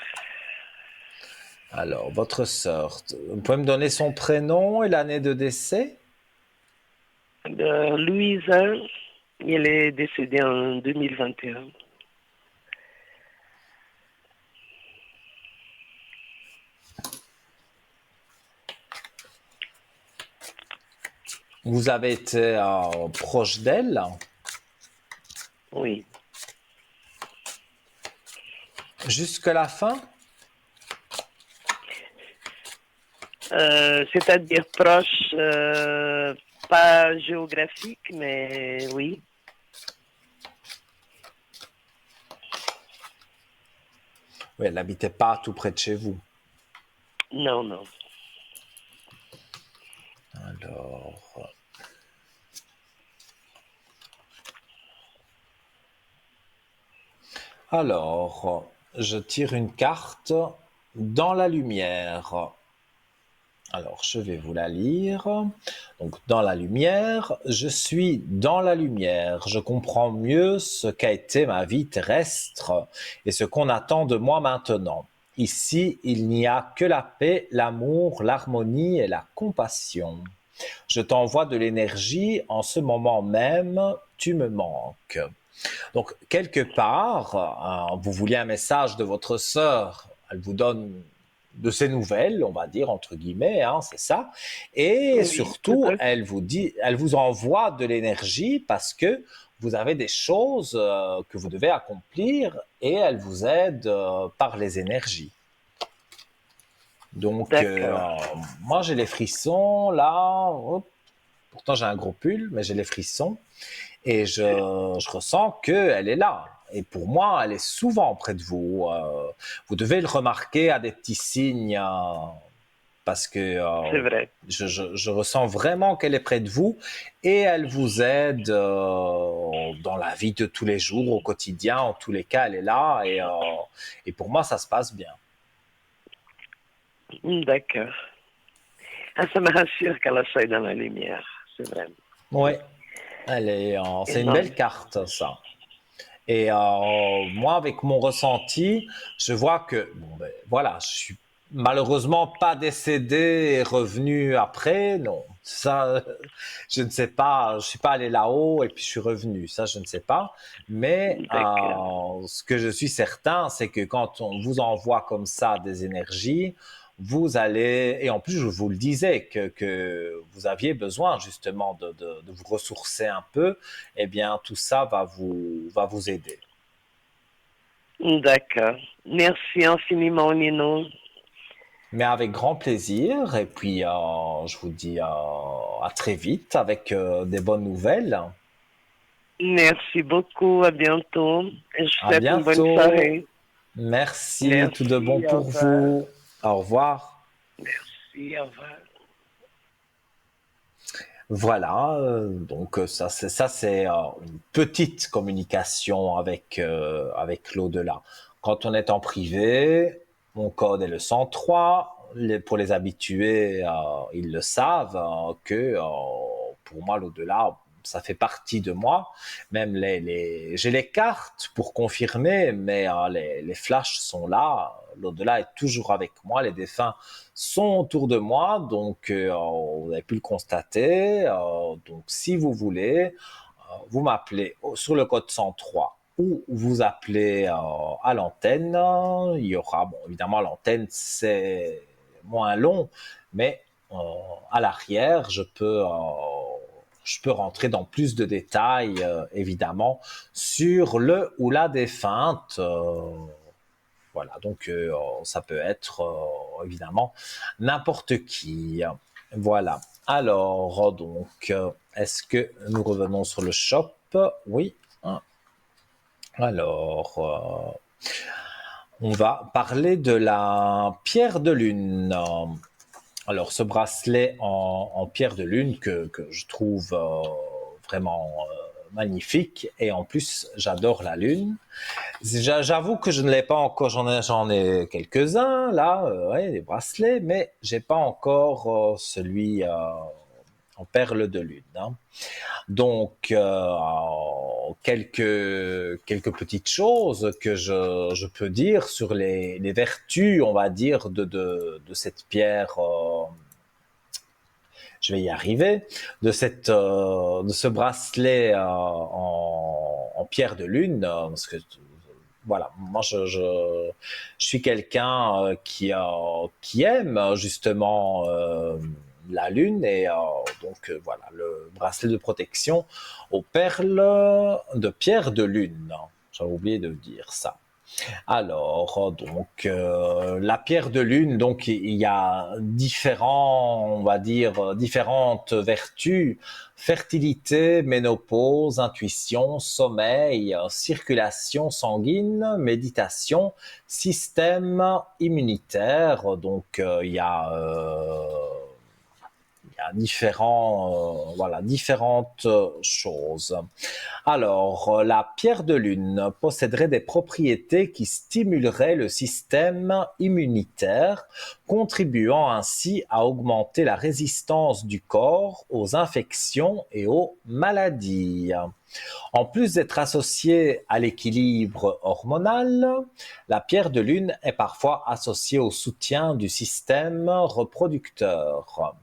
Alors, votre sœur, vous pouvez me donner son prénom et l'année de décès? Louisa, elle est décédée en 2021. Vous avez été proche d'elle? Oui. Jusqu'à la fin? C'est-à-dire proche, pas géographique, mais oui. Oui, elle n'habitait pas tout près de chez vous. Non, non. Alors, je tire une carte dans la lumière. Alors, je vais vous la lire. Donc, dans la lumière, je suis dans la lumière. Je comprends mieux ce qu'a été ma vie terrestre et ce qu'on attend de moi maintenant. Ici, il n'y a que la paix, l'amour, l'harmonie et la compassion. Je t'envoie de l'énergie en ce moment même, tu me manques. Donc, quelque part, vous vouliez un message de votre sœur, elle vous donne de ses nouvelles, on va dire, entre guillemets, hein, c'est ça. Et Oui, surtout, elle vous envoie de l'énergie parce que vous avez des choses que vous devez accomplir et elle vous aide par les énergies. Donc, moi, j'ai les frissons, là. Hop. Pourtant, j'ai un gros pull, mais j'ai les frissons. Et je ressens qu'elle est là. Et pour moi, elle est souvent près de vous. Vous devez le remarquer à des petits signes parce que C'est vrai. je ressens vraiment qu'elle est près de vous et elle vous aide dans la vie de tous les jours, au quotidien. En tous les cas, elle est là et pour moi, ça se passe bien. D'accord. Ah, ça me rassure qu'elle soit dans la lumière. C'est vrai. Oui, c'est une Énorme. belle carte, ça. Et moi, avec mon ressenti, je vois que, bon, ben, voilà, je suis malheureusement pas décédé et revenu après. Non, ça, je ne sais pas. Je suis pas allé là-haut et puis je suis revenu. Ça, je ne sais pas. Mais D'accord. ce que je suis certain, c'est que quand on vous envoie comme ça des énergies, vous allez, et en plus, je vous le disais, que vous aviez besoin justement de vous ressourcer un peu, eh bien, tout ça va vous aider. D'accord. Merci infiniment, Nino. Mais avec grand plaisir, et puis je vous dis à très vite avec des bonnes nouvelles. Merci beaucoup. À bientôt. Et je vous À souhaite une bonne bientôt. soirée. Merci, tout de bon Merci. Au pour revoir. vous. Au revoir. Merci. Au revoir. Voilà, donc ça c'est une petite communication avec l'au-delà. Quand on est en privé, mon code est le 103. Pour les habitués, ils le savent que pour moi l'au-delà, ça fait partie de moi. Même j'ai les cartes pour confirmer, mais les flashs sont là. L'au-delà est toujours avec moi. Les défunts sont autour de moi, donc vous avez pu le constater. Donc si vous voulez, vous m'appelez sur le code 103 ou vous appelez à l'antenne. Il y aura, bon, évidemment, l'antenne c'est moins long, mais à l'arrière, je peux rentrer dans plus de détails, évidemment, sur le ou la défunte. Voilà, donc ça peut être évidemment n'importe qui. Voilà. Alors, donc, est-ce que nous revenons sur le shop? Oui. Alors, on va parler de la pierre de lune. Alors, ce bracelet en pierre de lune que je trouve vraiment magnifique, et en plus, j'adore la lune. J'avoue que je ne l'ai pas encore, j'en ai quelques-uns là, ouais, des bracelets, mais j'ai pas encore celui en perle de lune. Hein. Donc, quelques petites choses que je peux dire sur les vertus, on va dire, de cette pierre. Je vais y arriver, de ce bracelet en pierre de lune, parce que voilà, moi je suis quelqu'un qui aime justement la lune et donc voilà, le bracelet de protection aux perles de pierre de lune. J'avais oublié de dire ça. Alors, donc, la pierre de lune, donc, il y a on va dire, différentes vertus: fertilité, ménopause, intuition, sommeil, circulation sanguine, méditation, système immunitaire. Donc, il y a différentes choses. Alors, la pierre de lune posséderait des propriétés qui stimuleraient le système immunitaire, contribuant ainsi à augmenter la résistance du corps aux infections et aux maladies. En plus d'être associée à l'équilibre hormonal, la pierre de lune est parfois associée au soutien du système reproducteur.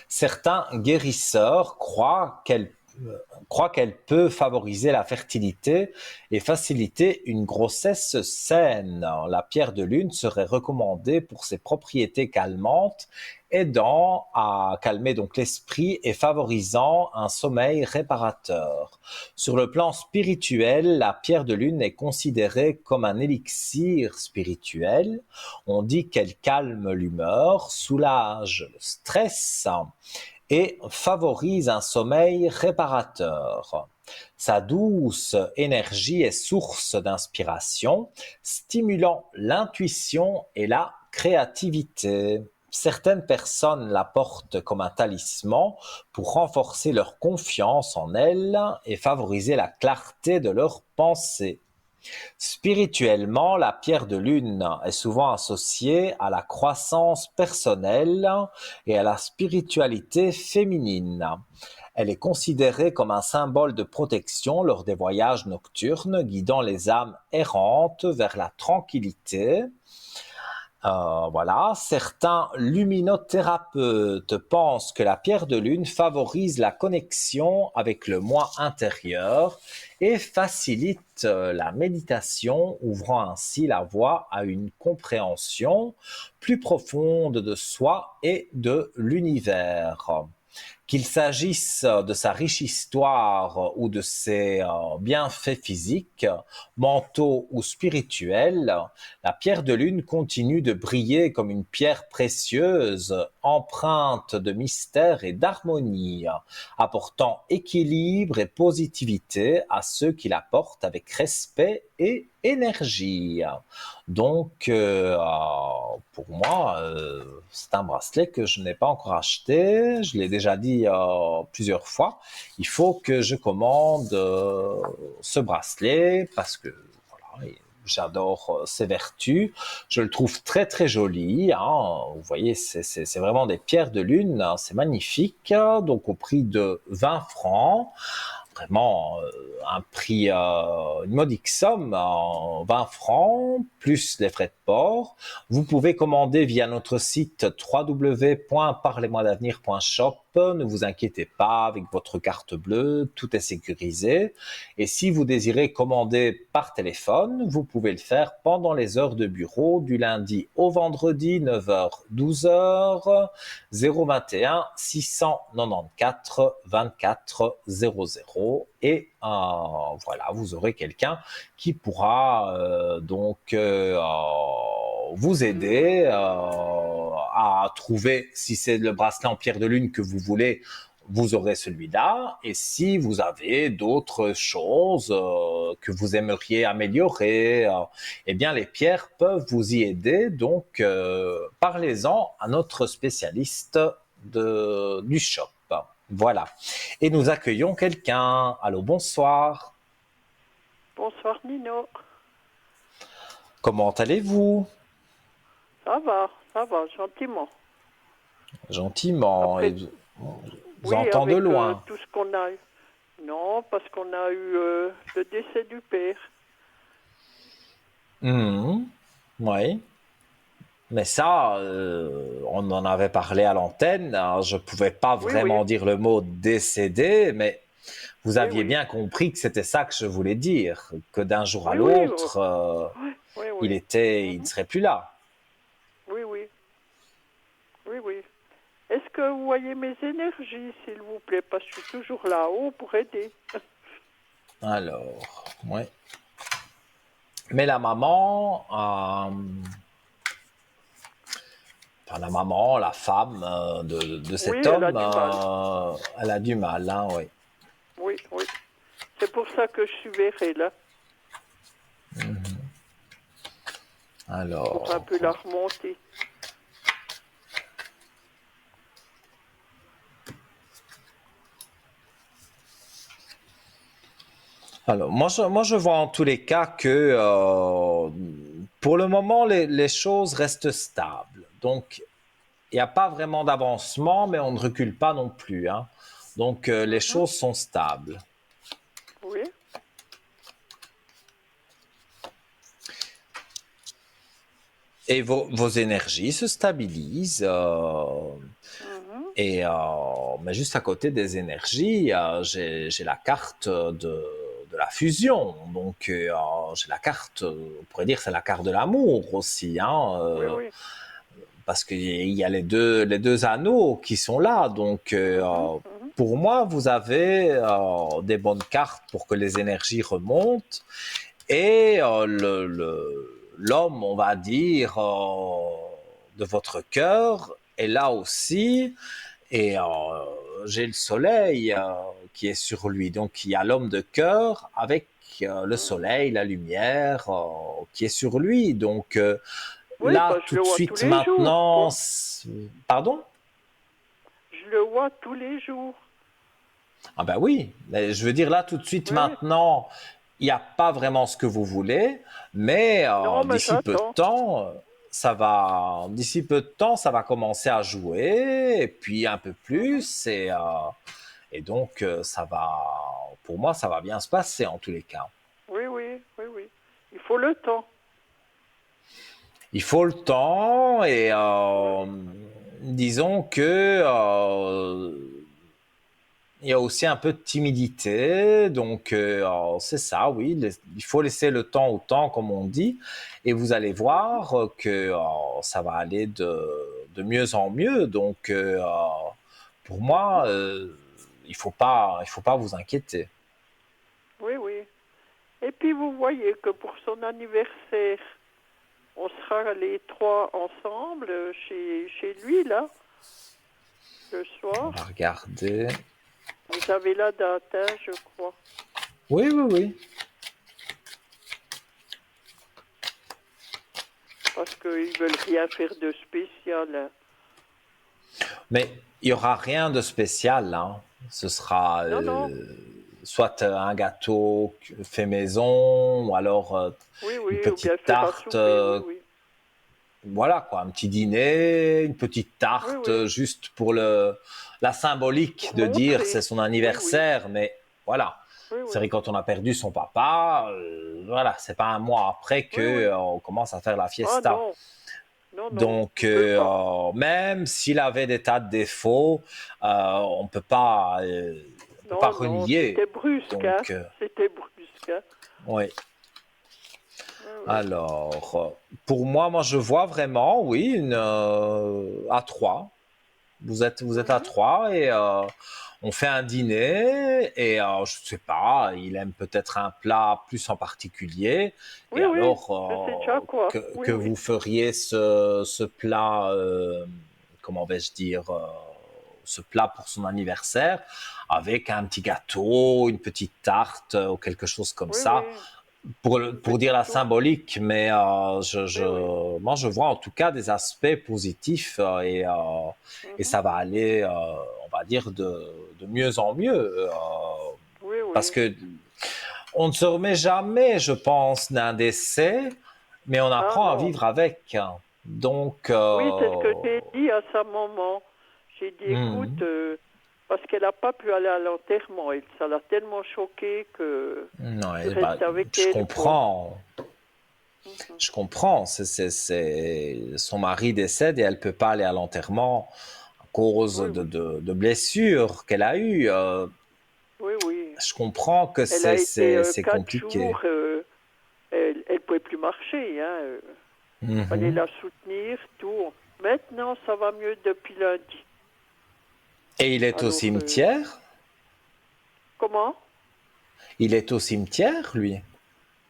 Certains guérisseurs croient qu'elle peut favoriser la fertilité et faciliter une grossesse saine. La pierre de lune serait recommandée pour ses propriétés calmantes, aidant à calmer donc l'esprit et favorisant un sommeil réparateur. Sur le plan spirituel, la pierre de lune est considérée comme un élixir spirituel. On dit qu'elle calme l'humeur, soulage le stress et favorise un sommeil réparateur. Sa douce énergie est source d'inspiration, stimulant l'intuition et la créativité. Certaines personnes la portent comme un talisman pour renforcer leur confiance en elles et favoriser la clarté de leurs pensées. Spirituellement, la pierre de lune est souvent associée à la croissance personnelle et à la spiritualité féminine. Elle est considérée comme un symbole de protection lors des voyages nocturnes, guidant les âmes errantes vers la tranquillité. Voilà, certains luminothérapeutes pensent que la pierre de lune favorise la connexion avec le moi intérieur et facilite la méditation, ouvrant ainsi la voie à une compréhension plus profonde de soi et de l'univers. Qu'il s'agisse de sa riche histoire ou de ses bienfaits physiques, mentaux ou spirituels, la pierre de lune continue de briller comme une pierre précieuse, empreinte de mystère et d'harmonie, apportant équilibre et positivité à ceux qui la portent avec respect et énergie. Donc, pour moi, c'est un bracelet que je n'ai pas encore acheté. Je l'ai déjà dit plusieurs fois. Il faut que je commande ce bracelet parce que voilà, j'adore ses vertus. Je le trouve très très joli. Hein. Vous voyez, c'est vraiment des pierres de lune. Hein. C'est magnifique. Donc, au prix de 20 francs. Vraiment un prix, une modique somme, 20 francs, plus les frais de port. Vous pouvez commander via notre site www.parlez-moi-d'avenir.shop. Ne vous inquiétez pas, avec votre carte bleue, tout est sécurisé. Et si vous désirez commander par téléphone, vous pouvez le faire pendant les heures de bureau, du lundi au vendredi, 9h-12h, 021 694 24 00. Et voilà, vous aurez quelqu'un qui pourra vous aider à trouver, si c'est le bracelet en pierre de lune que vous voulez, vous aurez celui-là. Et si vous avez d'autres choses que vous aimeriez améliorer, eh bien les pierres peuvent vous y aider. Donc parlez-en à notre spécialiste du shop. Voilà. Et nous accueillons quelqu'un. Allô, bonsoir. Bonsoir Nino. Comment allez-vous? Ça va, gentiment. Gentiment. Après, Et vous entends de loin. Tout ce qu'on a eu. Non, parce qu'on a eu le décès du père. Oui. Mais ça, on en avait parlé à l'antenne. Alors, je ne pouvais pas vraiment dire le mot décédé, mais vous aviez bien compris que c'était ça que je voulais dire, que d'un jour à l'autre, il ne serait plus là. Oui. Est-ce que vous voyez mes énergies, s'il vous plaît? Parce que je suis toujours là-haut pour aider. Alors, oui. Mais la maman, la femme de cet homme, elle a du mal, hein, oui. Oui. C'est pour ça que je suis verrée, là. Alors... Pour un peu la remonter. Alors, moi, je vois en tous les cas que pour le moment, les choses restent stables. Donc, il n'y a pas vraiment d'avancement, mais on ne recule pas non plus. Hein. Donc, les choses sont stables. Oui. Et vos énergies se stabilisent. Et mais juste à côté des énergies, j'ai la carte de la fusion. Donc, j'ai la carte, on pourrait dire, c'est la carte de l'amour aussi. Hein, oui. Parce qu'il y a les deux anneaux qui sont là. Donc, pour moi, vous avez des bonnes cartes pour que les énergies remontent. Et l'homme, on va dire, de votre cœur est là aussi. Et j'ai le soleil qui est sur lui. Donc, il y a l'homme de cœur avec le soleil, la lumière qui est sur lui. Donc, Oui, là, bah, je tout le de vois suite, tous les jours, maintenant, quoi. pardon? Je le vois tous les jours. Ah ben oui, mais je veux dire là, tout de suite, Oui, oui. maintenant, il n'y a pas vraiment ce que vous voulez, mais Non, mais d'ici peu de j'attends. temps, d'ici peu de temps, ça va commencer à jouer, et puis un peu Mhm. plus, et donc ça va, pour moi, ça va bien se passer en tous les cas. Oui, oui, oui, oui. Il faut le temps. Il faut le temps et Oui, oui. disons que il y a aussi un peu de timidité, donc c'est ça, oui, il faut laisser le temps au temps, comme on dit, et vous allez Mhm. voir que ça va aller de mieux en mieux. Donc pour moi, Mhm. il faut pas vous inquiéter. Oui, oui. Et puis vous voyez que pour son anniversaire, on sera les trois ensemble chez lui, là, le On soir. va regarder. Vous avez la date, hein, je crois. Oui, oui, oui. Parce qu'ils veulent rien faire de spécial, hein. Mais il y aura rien de spécial, hein. Ce sera Non, non. soit un gâteau fait maison, ou alors Oui, une oui, ou bien petite faire à tarte, souper, oui, oui. voilà quoi, un petit dîner, une petite Oui, tarte, oui. juste pour la symbolique Pour de dire c'est montrer. son Oui, oui. anniversaire, mais voilà. Oui, C'est oui. vrai, quand on a perdu son papa, voilà, c'est pas un mois après que Oui, oui. on commence à faire la Ah fiesta. non. Non, non. Donc, Il peut pas. même s'il avait des tas de défauts, on peut pas Non, non. C'était renier. brusque, hein. Donc, C'était brusque, hein. oui. Oui, oui. Alors, pour moi, je vois vraiment, oui, à trois. Vous êtes à Mhm. trois et on fait un dîner et je sais pas, il aime peut-être un plat plus en particulier et Oui, oui. alors Je sais déjà quoi. Oui, que oui. vous feriez ce plat, comment vais-je dire, ce plat pour son anniversaire avec un petit gâteau, une petite tarte ou quelque chose comme Oui, ça oui. Une pour dire petite la tour. symbolique, mais Oui, oui. moi je vois en tout cas des aspects positifs et Mhm. ça va aller, on va dire, de mieux en mieux. Oui, Parce oui. que on ne se remet jamais, je pense, d'un décès, mais on Ah apprend à non. vivre avec. Donc, Oui, c'est ce que j'ai dit à sa maman. J'ai dit, écoute, hmm, parce qu'elle n'a pas pu aller à l'enterrement. Et ça l'a tellement choquée que tu ouais, bah, restes avec elle, quoi. Mhm. je comprends. Son mari décède et elle peut pas aller à l'enterrement à cause Oui, oui. de blessures qu'elle a eues. Oui, oui. Je comprends que Elle a été c'est 4 jours, compliqué. elle pouvait plus marcher, hein. Fallait Mhm. la soutenir, tout. Maintenant, ça va mieux depuis lundi. Et il est au Alors, cimetière? comment? Il est au cimetière, lui?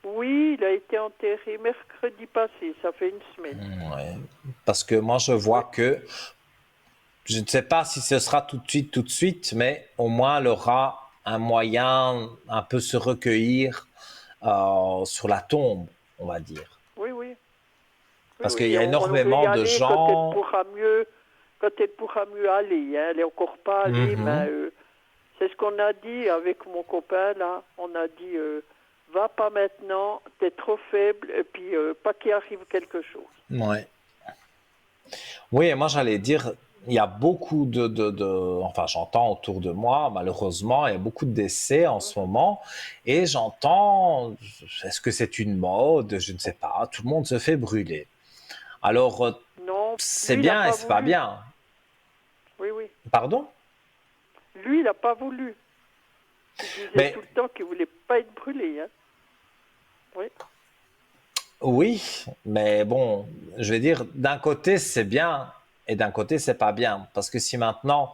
Oui, il a été enterré mercredi passé, ça fait une semaine. Ouais. Parce que moi, je Oui, vois que, je ne sais pas si ce sera tout de suite, mais au moins, elle aura un moyen un peu se recueillir sur la tombe, on va dire. oui, oui, oui, Parce qu'il y oui. a On veut y énormément de aller gens. quand elle pourra mieux aller, hein. Elle est encore pas allée, mais Mhm. c'est ce qu'on a dit avec mon copain là. On a dit, va pas maintenant, t'es trop faible, et puis pas qu'il arrive quelque chose. Ouais. Oui, et moi j'allais dire, il y a beaucoup enfin j'entends autour de moi, malheureusement, il y a beaucoup de décès en ce Mhm. moment, et j'entends, est-ce que c'est une mode? Je ne sais pas, tout le monde se fait brûler. Alors, Non, c'est lui, il n'a bien et pas c'est pas voulu. bien. Oui, oui. Pardon? Lui, il n'a pas voulu. Il disait Mais tout le temps qu'il voulait pas être brûlé, hein. Oui. oui, mais bon, je vais dire, d'un côté c'est bien et d'un côté c'est pas bien. Parce que si maintenant,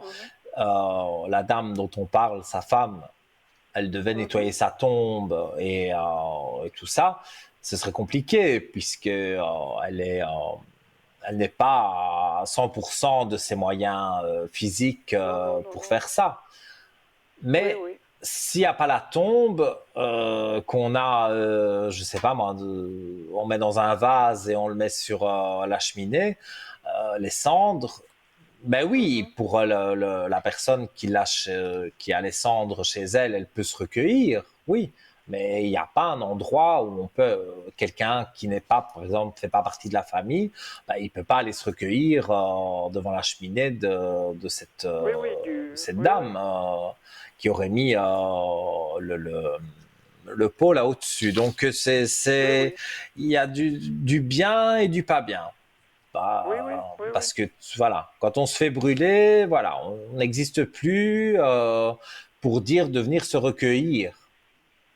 Mhm. la dame dont on parle, sa femme, elle devait Mhm. nettoyer sa tombe et tout ça, ce serait compliqué puisque elle n'est pas à 100% de ses moyens physiques Non, non, non, pour non. faire ça. Oui, Mais oui. s'il n'y a pas la tombe, qu'on a, je sais pas moi, on met dans un vase et on le met sur la cheminée, les cendres, ben oui, pour la personne qui a les cendres chez elle, elle peut se recueillir, oui. Mais il n'y a pas un endroit où on peut, quelqu'un qui n'est pas, par exemple, fait pas partie de la famille, ben, il peut pas aller se recueillir devant la cheminée de Oui, oui, cette oui, dame qui aurait mis le pot là au-dessus. Donc oui, il y a du bien et du pas bien. oui, oui, oui, oui, Parce que voilà, quand on se fait brûler, voilà, on n'existe plus pour dire de venir se recueillir.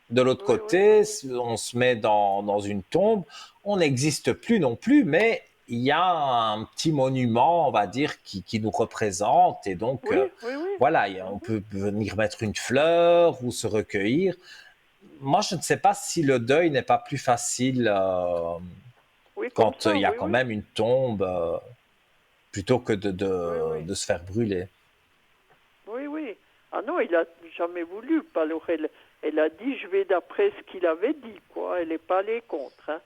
De l'autre oui, oui, oui, côté, on se met dans une tombe, on n'existe plus non plus, mais il y a un petit monument, on va dire, qui nous représente. Et donc, oui, oui, oui. voilà, on Mhm. peut venir mettre une fleur ou se recueillir. Moi, je ne sais pas si le deuil n'est pas plus facile Oui, comme quand il ça, y a oui, quand oui, même une tombe plutôt que oui, oui, de se faire brûler. oui, oui. Ah non, il a jamais voulu, pas Laurel. Elle a dit, je vais d'après ce qu'il avait dit, quoi. Elle n'est pas allée contre, hein.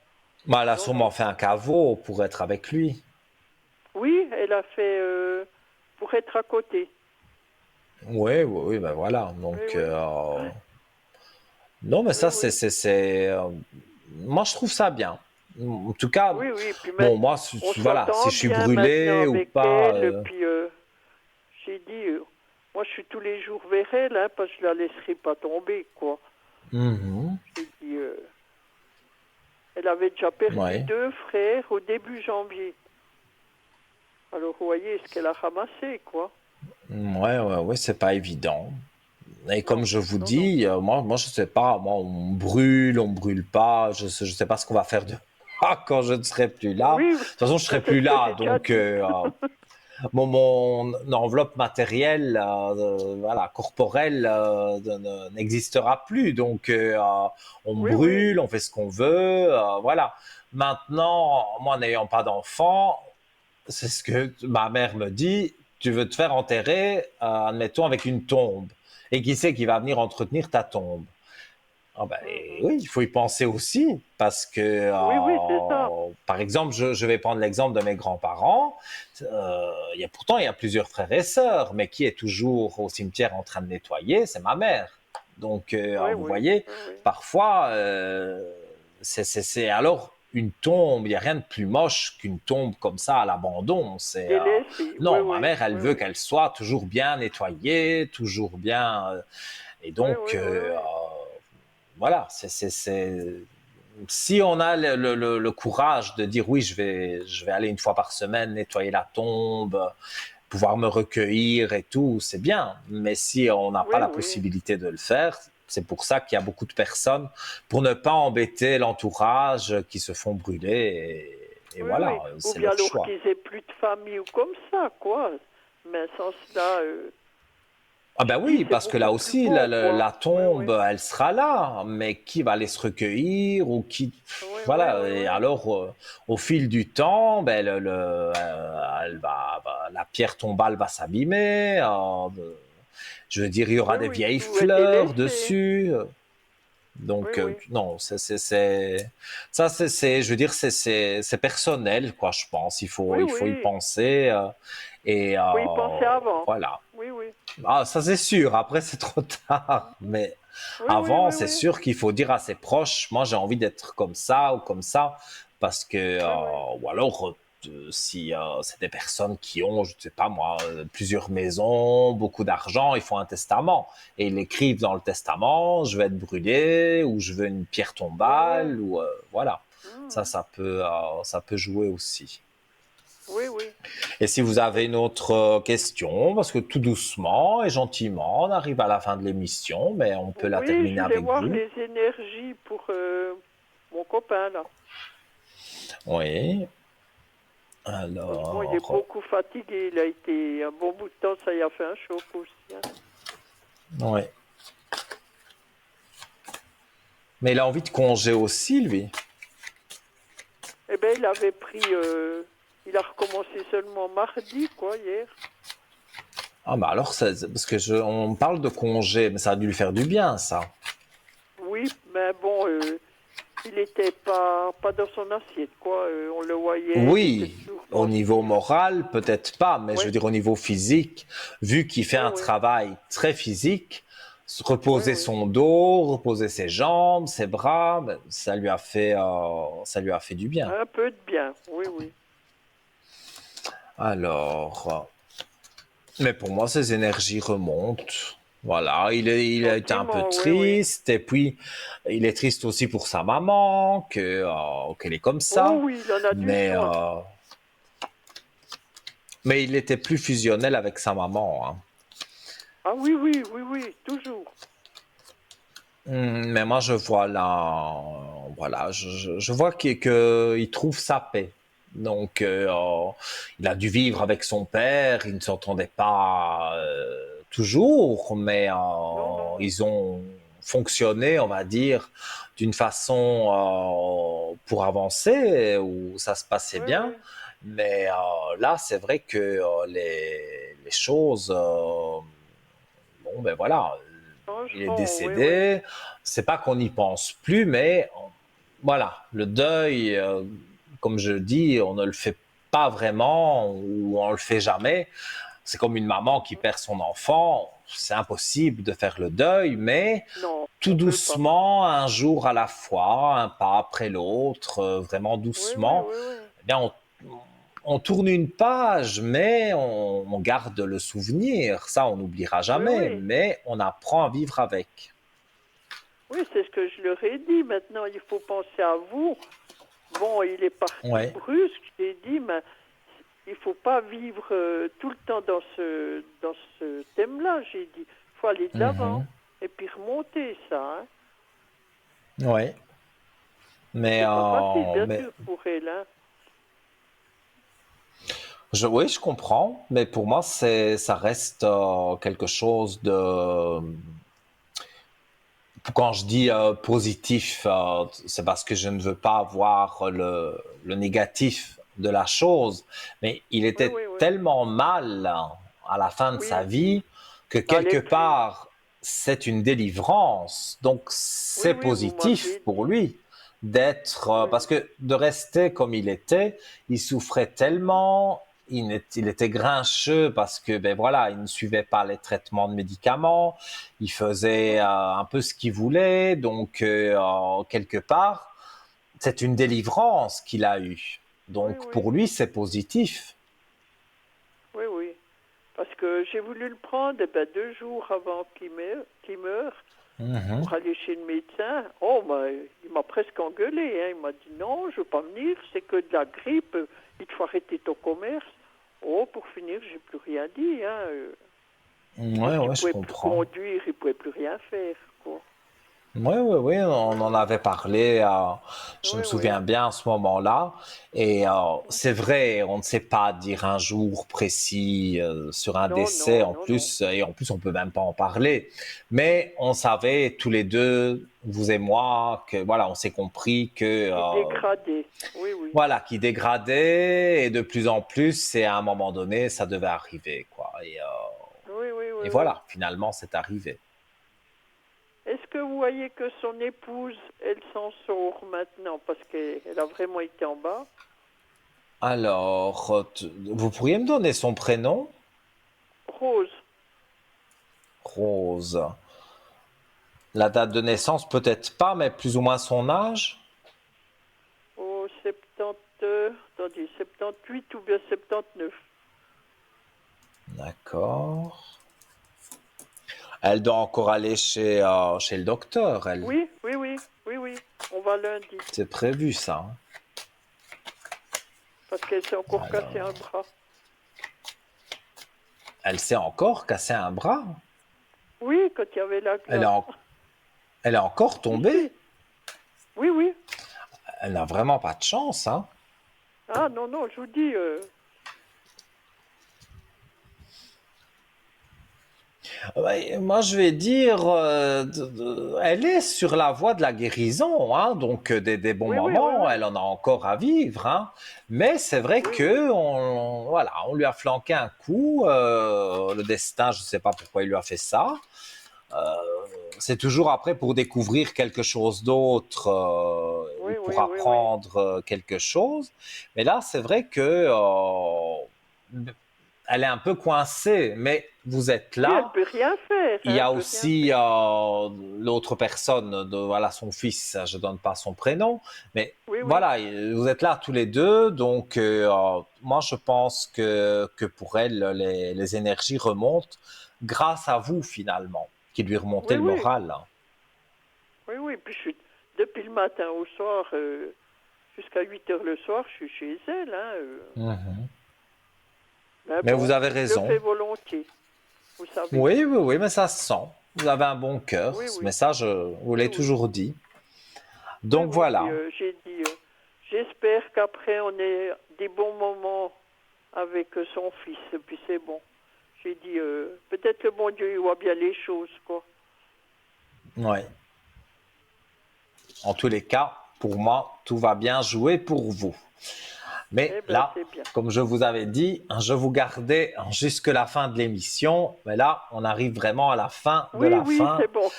Bah, elle a Non, sûrement non. fait un caveau pour être avec lui. Oui, elle a fait pour être à côté. Oui, oui, oui, ben voilà. Oui, Donc, oui, ouais, non, mais oui, ça, oui. moi, je trouve ça bien. En tout cas, Oui, oui. Puis bon, maintenant, moi, on voilà, si s'entend je suis bien maintenant brûlé ou avec pas, elle. Puis j'ai dit, moi, je suis tous les jours vers elle, hein, parce que je la laisserai pas tomber, quoi. mhm, J'ai dit, elle avait déjà perdu ouais, 2 frères au début janvier. Alors, vous voyez ce qu'elle a ramassé, quoi. ouais, ouais, ouais, c'est pas évident. Et comme Non, je vous non, non. dis, moi, je sais pas, moi, on brûle pas, je sais pas ce qu'on va faire de quand je ne serai plus là. Oui, De toute façon, je ça serai c'est plus ce que là, j'ai déjà donc dit. mon enveloppe matérielle, voilà, corporelle, n'existera plus. Donc, on Oui, oui, brûle, on fait ce qu'on veut, voilà. Maintenant, moi, n'ayant pas d'enfant, c'est ce que ma mère me dit. Tu veux te faire enterrer, admettons, avec une tombe. Et qui c'est qui va venir entretenir ta tombe? Ah ben, mhm. oui, il faut y penser aussi, parce que, Oui, oui, c'est ça. par exemple, je vais prendre l'exemple de mes grands-parents. Pourtant, il y a plusieurs frères et sœurs, mais qui est toujours au cimetière en train de nettoyer, c'est ma mère. Donc, Oui, vous oui, voyez, oui, oui. parfois, c'est alors une tombe. Il n'y a rien de plus moche qu'une tombe comme ça à l'abandon. Délaissé, oui, Non, ma oui, mère, elle oui, veut oui. qu'elle soit toujours bien nettoyée, toujours bien. Et Oui, donc, oui, oui, oui. voilà, si on a le courage de dire oui, je vais aller une fois par semaine nettoyer la tombe, pouvoir me recueillir et tout, c'est bien. Mais si on n'a pas Oui, la oui. possibilité de le faire, c'est pour ça qu'il y a beaucoup de personnes, pour ne pas embêter l'entourage, qui se font brûler. Et Oui, oui. voilà, Ou c'est bien leur alors choix. qu'ils aient plus de famille ou comme ça, quoi. Mais sans cela, Ah ben j'ai dit, oui, c'est parce que beaucoup là plus aussi, beau, quoi. la Oui, oui. tombe, elle sera là, mais qui va aller se recueillir ou qui, Oui, oui, voilà. oui, Et oui. alors, au fil du temps, ben la pierre tombale va s'abîmer. Je veux dire, il y aura Oui, des oui, vieilles tout est fleurs délaissé. dessus. Oui, Donc, oui. non, ça, je veux dire, c'est personnel, quoi, je pense. Oui, Il faut y oui. penser. Et Faut y penser avant. voilà. Oui, oui. Ah, ça c'est sûr, après c'est trop tard. Mhm. Mais Oui, oui, avant, oui, c'est oui. sûr qu'il faut dire à ses proches, moi j'ai envie d'être comme ça ou comme ça, parce que, Oui, oui. ou alors, si c'est des personnes qui ont, je ne sais pas moi, plusieurs maisons, beaucoup d'argent, ils font un testament. Et ils écrivent dans le testament, je vais être brûlé, ou je veux une pierre Oui, oui. tombale, ou voilà. Mhm. Ça peut jouer aussi. Oui, oui. Et si vous avez une autre question, parce que tout doucement et gentiment, on arrive à la fin de l'émission, mais on peut la Oui, je terminer voulais avec voir vous. les énergies pour mon copain, là. Oui. Bon, il est Alors, beaucoup fatigué. Il a été un bon bout de temps, ça y a fait un choc aussi, hein. oui. Mais il a envie de congé aussi, lui. Eh bien, il avait pris... il a recommencé seulement mardi, quoi, hier. Ah, bah alors, parce que on parle de congé, mais ça a dû lui faire du bien, ça. Oui, mais bon, il était pas dans son assiette, quoi. On le voyait, il était Oui, toujours au niveau pensif. moral, peut-être pas, mais je Oui, veux dire au niveau physique, vu qu'il fait oui, un oui, travail très physique, se oui, reposer oui. son dos, reposer ses jambes, ses bras, ben, ça lui a fait du bien. Un peu de bien, oui, oui. Alors, mais pour moi, ses énergies remontent. Voilà, il a été un peu Gentiment, oui, oui. triste, et puis il est triste aussi pour sa maman, qu'elle est comme Oh ça. oui, il en a du Mais, soin. mais il était plus fusionnel avec sa maman, hein. Ah oui, oui, oui, oui, toujours. Mais moi, je vois là, voilà, je vois qu'il trouve sa paix. Donc, il a dû vivre avec son père, ils ne s'entendaient pas toujours, mais Non, non. ils ont fonctionné, on va dire, d'une façon pour avancer, où ça se passait Oui, bien. oui. Mais là, c'est vrai que les choses, bon, ben voilà, il est Changeront, oui, oui. décédé. C'est pas qu'on n'y pense plus, mais voilà, le deuil, comme je dis, on ne le fait pas vraiment ou on le fait jamais. C'est comme une maman qui perd son enfant. C'est impossible de faire le deuil, mais Non, tout on peut pas. doucement, un jour à la fois, un pas après l'autre, vraiment Oui, oui, doucement, oui, oui. eh bien, on tourne une page, mais on garde le souvenir. Ça, on n'oubliera Oui, jamais, oui. mais on apprend à vivre avec. Oui, c'est ce que je leur ai dit. Maintenant, il faut penser à vous. Bon, il est parti Ouais. brusque, j'ai dit, mais il faut pas vivre tout le temps dans ce thème-là, j'ai dit. Il faut aller de l'avant Mhm. et puis remonter ça, hein. Ouais. Mais, C'est pas facile, bien mais sûr, pour elle, hein. oui, je comprends, mais pour moi, ça reste quelque chose de. Quand je dis positif, c'est parce que je ne veux pas avoir le négatif de la chose, mais il Oui, était oui, oui. tellement mal à la fin de sa Oui, vie que ça allait quelque plus. part, c'est une délivrance. Donc, Oui, c'est oui, vous positif m'aviez pour dit. lui d'être, Oui, parce que de rester comme il était, il souffrait tellement, il était grincheux parce que, ben voilà, il ne suivait pas les traitements de médicaments, il faisait un peu ce qu'il voulait, donc quelque part, c'est une délivrance qu'il a eue. oui, Donc oui, pour lui, c'est positif. oui, oui. Parce que j'ai voulu le prendre eh ben, 2 jours avant qu'il meure Mhm. pour aller chez le médecin. Oh, il m'a presque engueulé, hein. Il m'a dit non, je veux pas venir, c'est que de la grippe, il te faut arrêter ton commerce. Oh, pour finir, j'ai plus rien dit, hein. Ouais, Parce qu'il ouais, je pouvait plus comprends. conduire, il pouvait plus rien faire, quoi. Oui, oui, oui, Oui, on en oui, avait parlé, je me oui, oui. souviens bien à ce moment-là. Et c'est vrai, on ne sait pas dire un jour précis sur un Non, décès non, en non, non. plus, et en plus on peut même pas en parler. Mais on savait tous les deux, vous et moi, que voilà, on s'est compris que Qui dégradait. Oui, oui. voilà, qui dégradait et de plus en plus, et à un moment donné, ça devait arriver, quoi. Oui, oui, oui, Et oui. voilà, finalement, c'est arrivé. Est-ce que vous voyez que son épouse, elle s'en sort maintenant parce qu'elle a vraiment été en bas? Alors, vous pourriez me donner son prénom? Rose, Rose. La date de naissance, peut-être pas, mais plus ou moins son âge? au 70, attendez, 78 ou bien 79. D'accord. Elle doit encore aller chez le docteur, elle. Oui, oui, oui, oui, oui. On va lundi C'est prévu, ça, hein. parce qu'elle s'est encore cassé un Alors, bras. elle s'est encore cassé un bras? Oui, quand il y avait la Elle est, glace. en- Elle est encore Si, tombée? si. Oui, oui. Elle n'a vraiment pas de chance, hein. Ah non, non, je vous dis, Ouais, moi, je vais dire, elle est sur la voie de la guérison, hein, donc des bons Oui, oui, oui, moments, oui. elle en a encore à vivre, hein. Mais c'est vrai Oui, oui. que voilà, on lui a flanqué un coup. Le destin, je ne sais pas pourquoi il lui a fait ça. Euh, c'est toujours après pour découvrir quelque chose d'autre ou Oui, pour oui, oui, oui. apprendre quelque chose. Mais là, c'est vrai que elle est un peu coincée, mais vous êtes Oui, elle là. peut rien faire, Il y hein, elle a peut rien aussi faire. l'autre personne, voilà, son fils, je ne donne pas son prénom, mais Oui, oui. voilà, vous êtes là tous les deux, donc moi je pense que pour elle, les énergies remontent grâce à vous finalement, qui lui remontez Oui, le oui. moral. Oui, oui. Puis depuis le matin au soir, jusqu'à 8 heures le soir, je suis chez elle. Hein, Mhm. mais Mais vous bon, avez je le raison. fais volontiers, vous savez. Oui, oui, oui, mais ça se sent. Vous avez un bon cœur, Oui, mais oui. ça, je vous Oui, l'ai oui. toujours dit. Oui, Donc oui. Puis voilà. j'ai dit, j'espère qu'après on ait des bons moments avec son fils. Et puis c'est bon. J'ai dit, peut-être que bon Dieu il voit bien les choses, quoi. Ouais. En tous les cas, pour moi, tout va bien jouer pour vous. Mais Eh ben là, c'est bien. comme je vous avais dit, je vous gardais jusque la fin de l'émission. Mais là, on arrive vraiment à la fin de Oui, la oui, fin. c'est bon.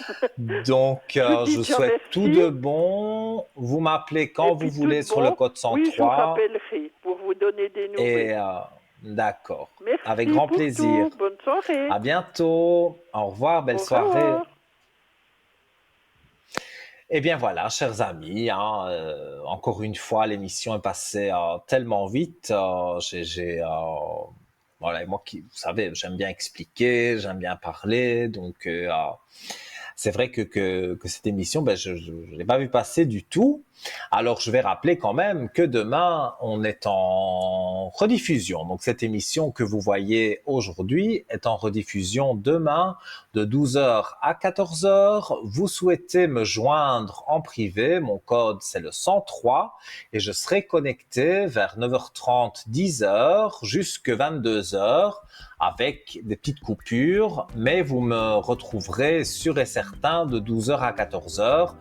Donc, Je vous je dis vous déjà souhaite tout merci. de bon. Vous m'appelez Et quand vous puis tout voulez de sur le bon. code Oui, je vous 103. rappellerai pour vous donner des Et nouvelles. d'accord. Avec Merci grand pour plaisir. tout. Bonne soirée. À bientôt. Au revoir. Belle Au soirée. revoir. Eh bien voilà, chers amis, hein, encore une fois, l'émission est passée tellement vite. Voilà, et moi qui, vous savez, j'aime bien expliquer, j'aime bien parler, donc c'est vrai que cette émission, ben, je ne l'ai pas vu passer du tout. Alors, je vais rappeler quand même que demain, on est en rediffusion. Donc, cette émission que vous voyez aujourd'hui est en rediffusion demain de 12 heures à 14 heures. Vous souhaitez me joindre en privé. Mon code, c'est le 103 et je serai connecté vers 9h30, 10 heures jusqu'à 22 heures avec des petites coupures, mais vous me retrouverez sûr et certain de 12 heures à 14 heures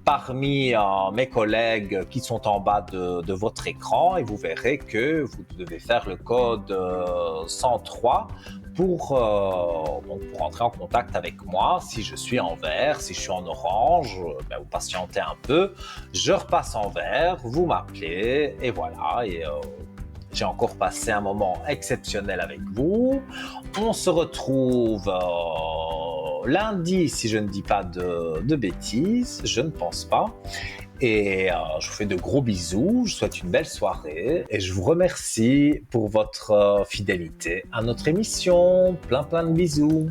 parmi mes collègues qui sont en bas de votre écran et vous verrez que vous devez faire le code 103 pour entrer en contact avec moi. Si je suis en vert, si je suis en orange, ben vous patientez un peu, je repasse en vert, vous m'appelez et voilà. Et j'ai encore passé un moment exceptionnel avec vous. On se retrouve lundi, si je ne dis pas de bêtises, je ne pense pas. Et je vous fais de gros bisous, je vous souhaite une belle soirée et je vous remercie pour votre fidélité à notre émission. Plein de bisous.